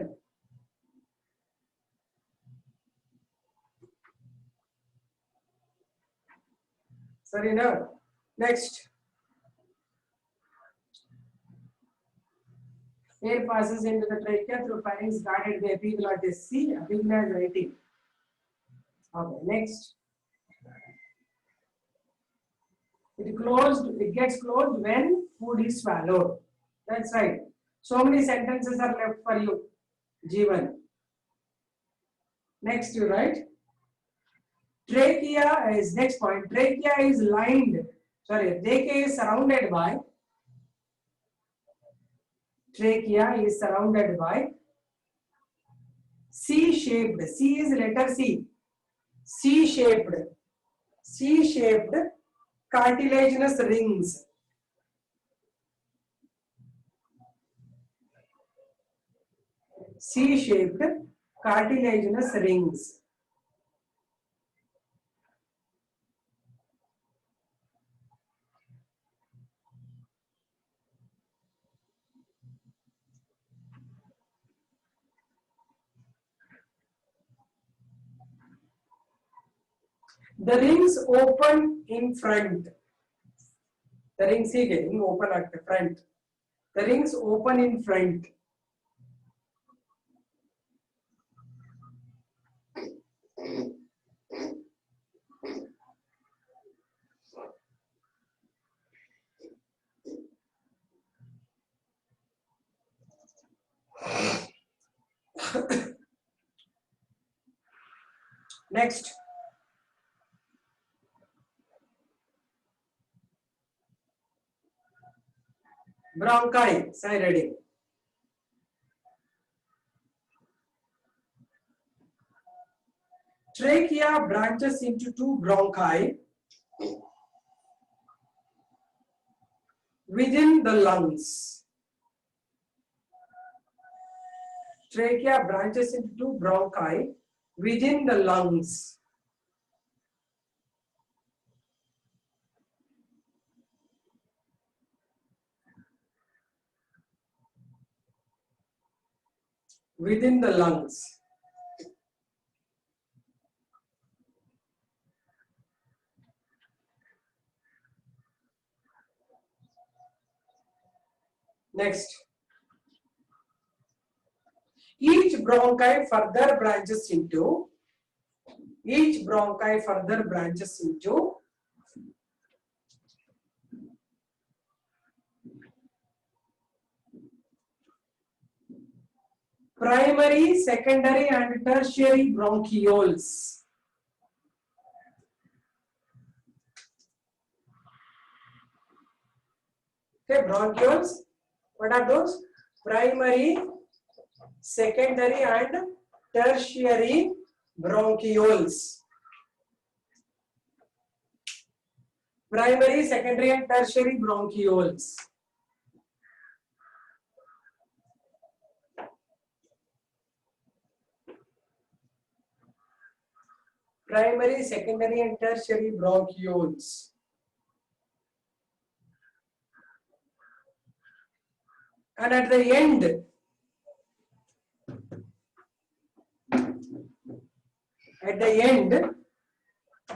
Sorry, no. Next. Air passes into the trachea through pharynx guarded by epiglottis. See, epiglottis writing. Okay, next. It gets closed when food is swallowed. That's right. So many sentences are left for you. Jeevan. Next, you write. Trachea is next point. Trachea is lined. Sorry, trachea is surrounded by. Trachea is surrounded by C-shaped. C is letter C. C-shaped. C-shaped cartilaginous rings. C-shaped cartilaginous rings. The rings open in front. The rings getting open at the front. The rings open in front. Next. Bronchi, side reading. Trachea branches into two bronchi within the lungs. Trachea branches into two bronchi within the lungs. Within the lungs. Next. Each bronchi further branches into primary, secondary and tertiary bronchioles. Okay, bronchioles, what are those? Primary, secondary and tertiary bronchioles. Primary, secondary and tertiary bronchioles. Primary, secondary and tertiary bronchioles. And at the end,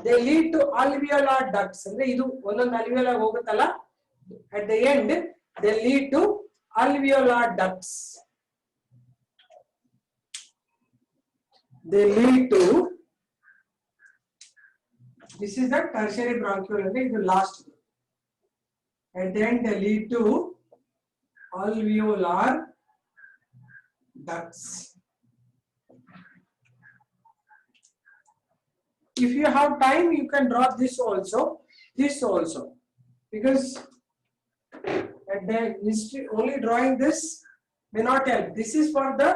they lead to alveolar ducts. ಅಂದ್ರೆ ಇದು ಒಂದೊಂದು alveolar ಹೋಗುತ್ತಲ್ಲ, at the end they lead to alveolar ducts. They lead to, this is the tertiary bronchiole, ಅಂದ್ರೆ ಇದು last. At the end they lead to alveolar ducts. If you have time, you can draw this also, because at the history only drawing this may not help. This is for the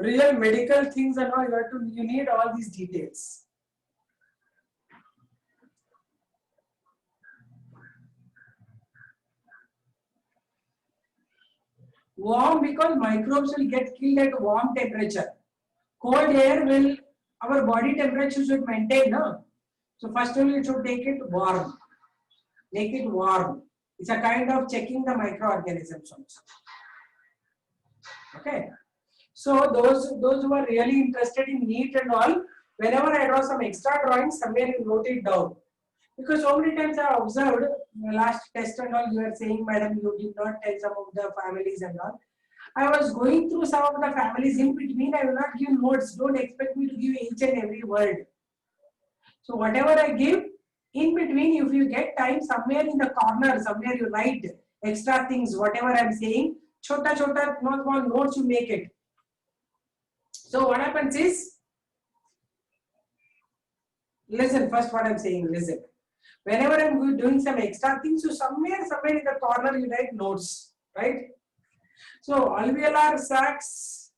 real medical things and all. You need all these details. Warm because microbes will get killed at warm temperature. Cold air will, our body temperature should maintain, no? So first only it should take it warm. Make it warm. It's a kind of checking the microorganisms also. Okay. So those who are really interested in NEET and all, whenever I draw some extra drawings, somewhere you note it down. Because so many times I observed last test and all, you are saying, madam, you did not tell some of the families and all. I was going through some of the families in between. I will not give notes. Don't expect me to give each and every word. So whatever I give, in between, if you get time, somewhere in the corner, somewhere you write extra things, whatever I'm saying, chota, small notes you make it. So what happens is, listen first what I'm saying, listen. Whenever I'm doing some extra things, so somewhere in the corner you write notes, right? So alveolar sacs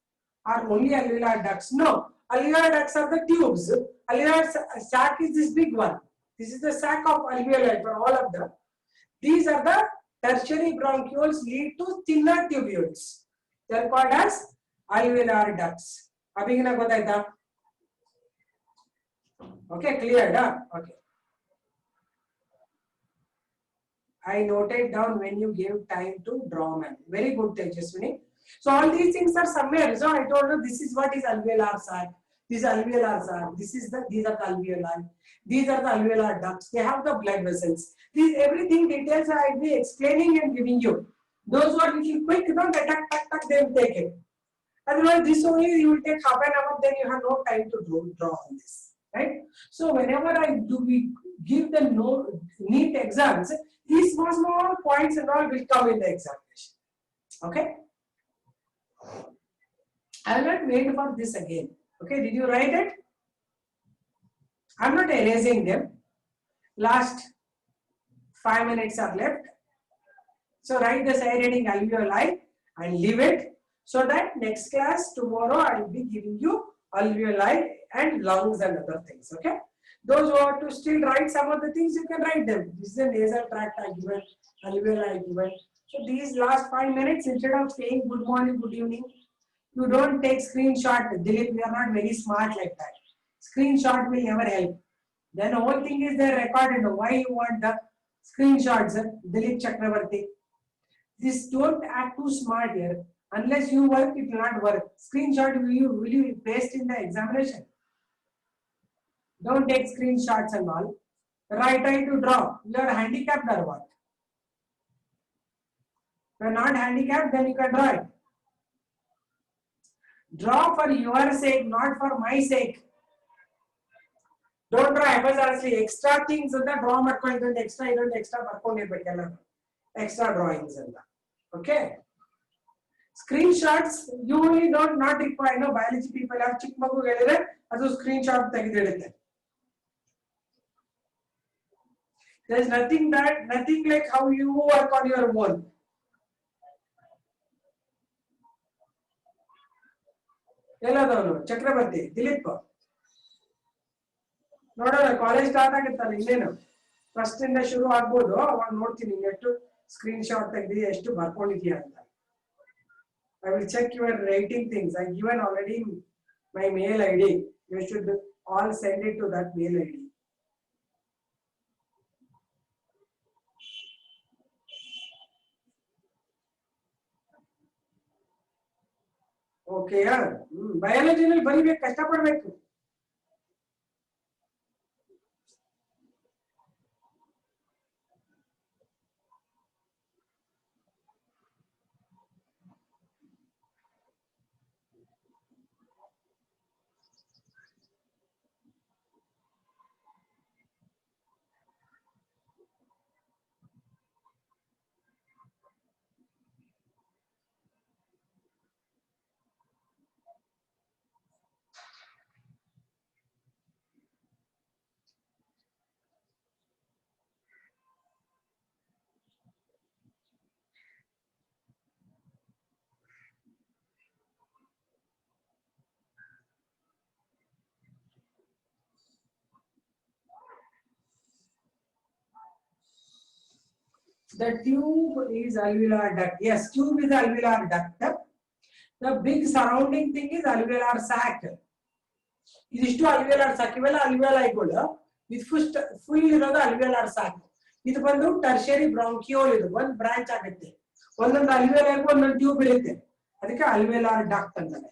are only alveolar ducts. No, alveolar ducts are the tubes. Alveolar sac is this big one. This is the sac of alveoli for all of them. These are the tertiary bronchioles lead to thinner tubules. They are called as alveolar ducts. Abhi na gotaita? Okay, clear, da? Okay. I noted down when you gave time to draw, man. Very good, Tejaswini. So all these things are somewhere. So I told you this is what is alveolar sac. This is alveolar sac. These are the alveoli. These are the alveolar ducts. They have the blood vessels. These everything details I will be explaining and giving you. Those who are little quick, they will take it. Otherwise, this only you will take half an hour. Then you have no time to draw on this, right? So whenever we give the NEET exams, these small points and all will come in the examination. Okay. I will not wait for this again. Okay, did you write it? I am not erasing them. Last 5 minutes are left. So write the side heading alveoli and leave it, so that next class tomorrow I will be giving you alveoli and lungs and other things. Okay. Those who want to still write some of the things, you can write them. This is a nasal tract I given, alveoli I given. So these last 5 minutes, instead of saying good morning, good evening, you don't take screenshot. Dilip, we are not very smart like that. Screenshot will never help. Then the whole thing is there recorded. Why you want the screenshots, Dilip Chakravarti? This don't act too smart here. Unless you work, it will not work. Screenshot will you paste in the examination? Don't take screenshots and all. Try to draw. You are handicapped or what? If you are not handicapped, then you can draw it. Draw for your sake, not for my sake. Don't draw FSRSly. Extra things in the draw ಮಾಡ್ಕೊಂಡು extra ಬರ್ಕೊಂಡಿರ್ಬೇಕಲ್ಲ. Extra drawings and that. Okay. Screenshots you only don't not require. No, biology people have ಚಿಕ್ಕ ಮಗು ಹೇಳಿದ್ರೆ ಅದು screenshot ತೆಗೆದಿಡುತ್ತೆ. There's nothing like how you work on your own. ಎಲ್ಲದವನು ಚಕ್ರವರ್ತಿ ದಿಲೀಪ್ ನೋಡೋಣ college start ಆಗುತ್ತಲ್ಲ ಇನ್ನೇನು first ಇಂದ ಶುರು ಆಗ್ಬೋದು ಅವಾಗ ನೋಡ್ತೀನಿ ಎಷ್ಟು ಸ್ಕ್ರೀನ್ ಶಾಟ್ ತೆಗೆದಿ ಎಷ್ಟು ಬರ್ಕೊಂಡಿದ್ಯಾ ಅಂತ I will check your writing things. I given already my mail ID. You should all send it to that mail ID. Okay, yeah. Biology nalli ಬರಿಬೇಕು ಕಷ್ಟಪಡಬೇಕು. The tube is alveolar duct. Yes, tube is alveolar duct. The big surrounding thing is alveolar sac. Idistu alveolar sac iವೆಲ್ಲ alveoli with full ಇರೋದು alveolar sac. ಇದು ಬಂದು tertiary ಬ್ರಾಂಕಿಯೋಲ್, ಇದು ಒಂದು branch ಆಗುತ್ತೆ. ಒಂದೊಂದು alveoli ಒಂದೊಂದು tube ಇರುತ್ತೆ, ಅದಕ್ಕೆ alveolar duct ಅಂತಾರೆ.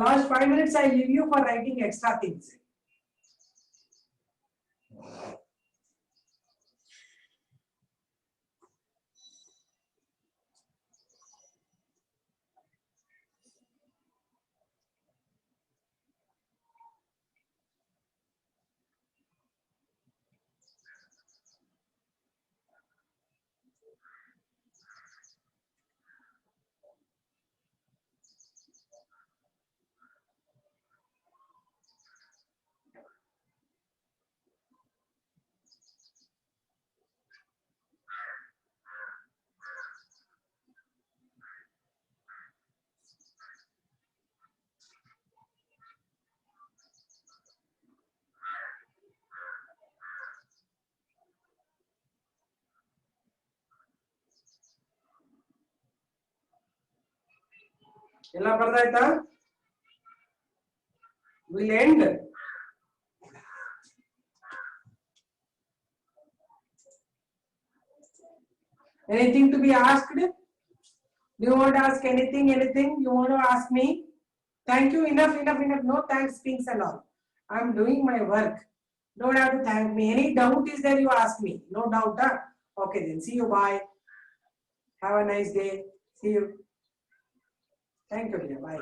Last 5 minutes I leave you for writing extra things. ಎಲ್ಲ ಬರ್ದಾಯ್ತಾ? We'll end. Anything to be asked? Do you want to ask anything? Anything you want to ask me? Thank you. Enough. No thanks, things and all. I'm doing my work. Don't have to thank me. Any doubt is there, you ask me. No doubt, huh? Okay then. See you. Bye. Have a nice day. See you. Thank you, dear. Bye.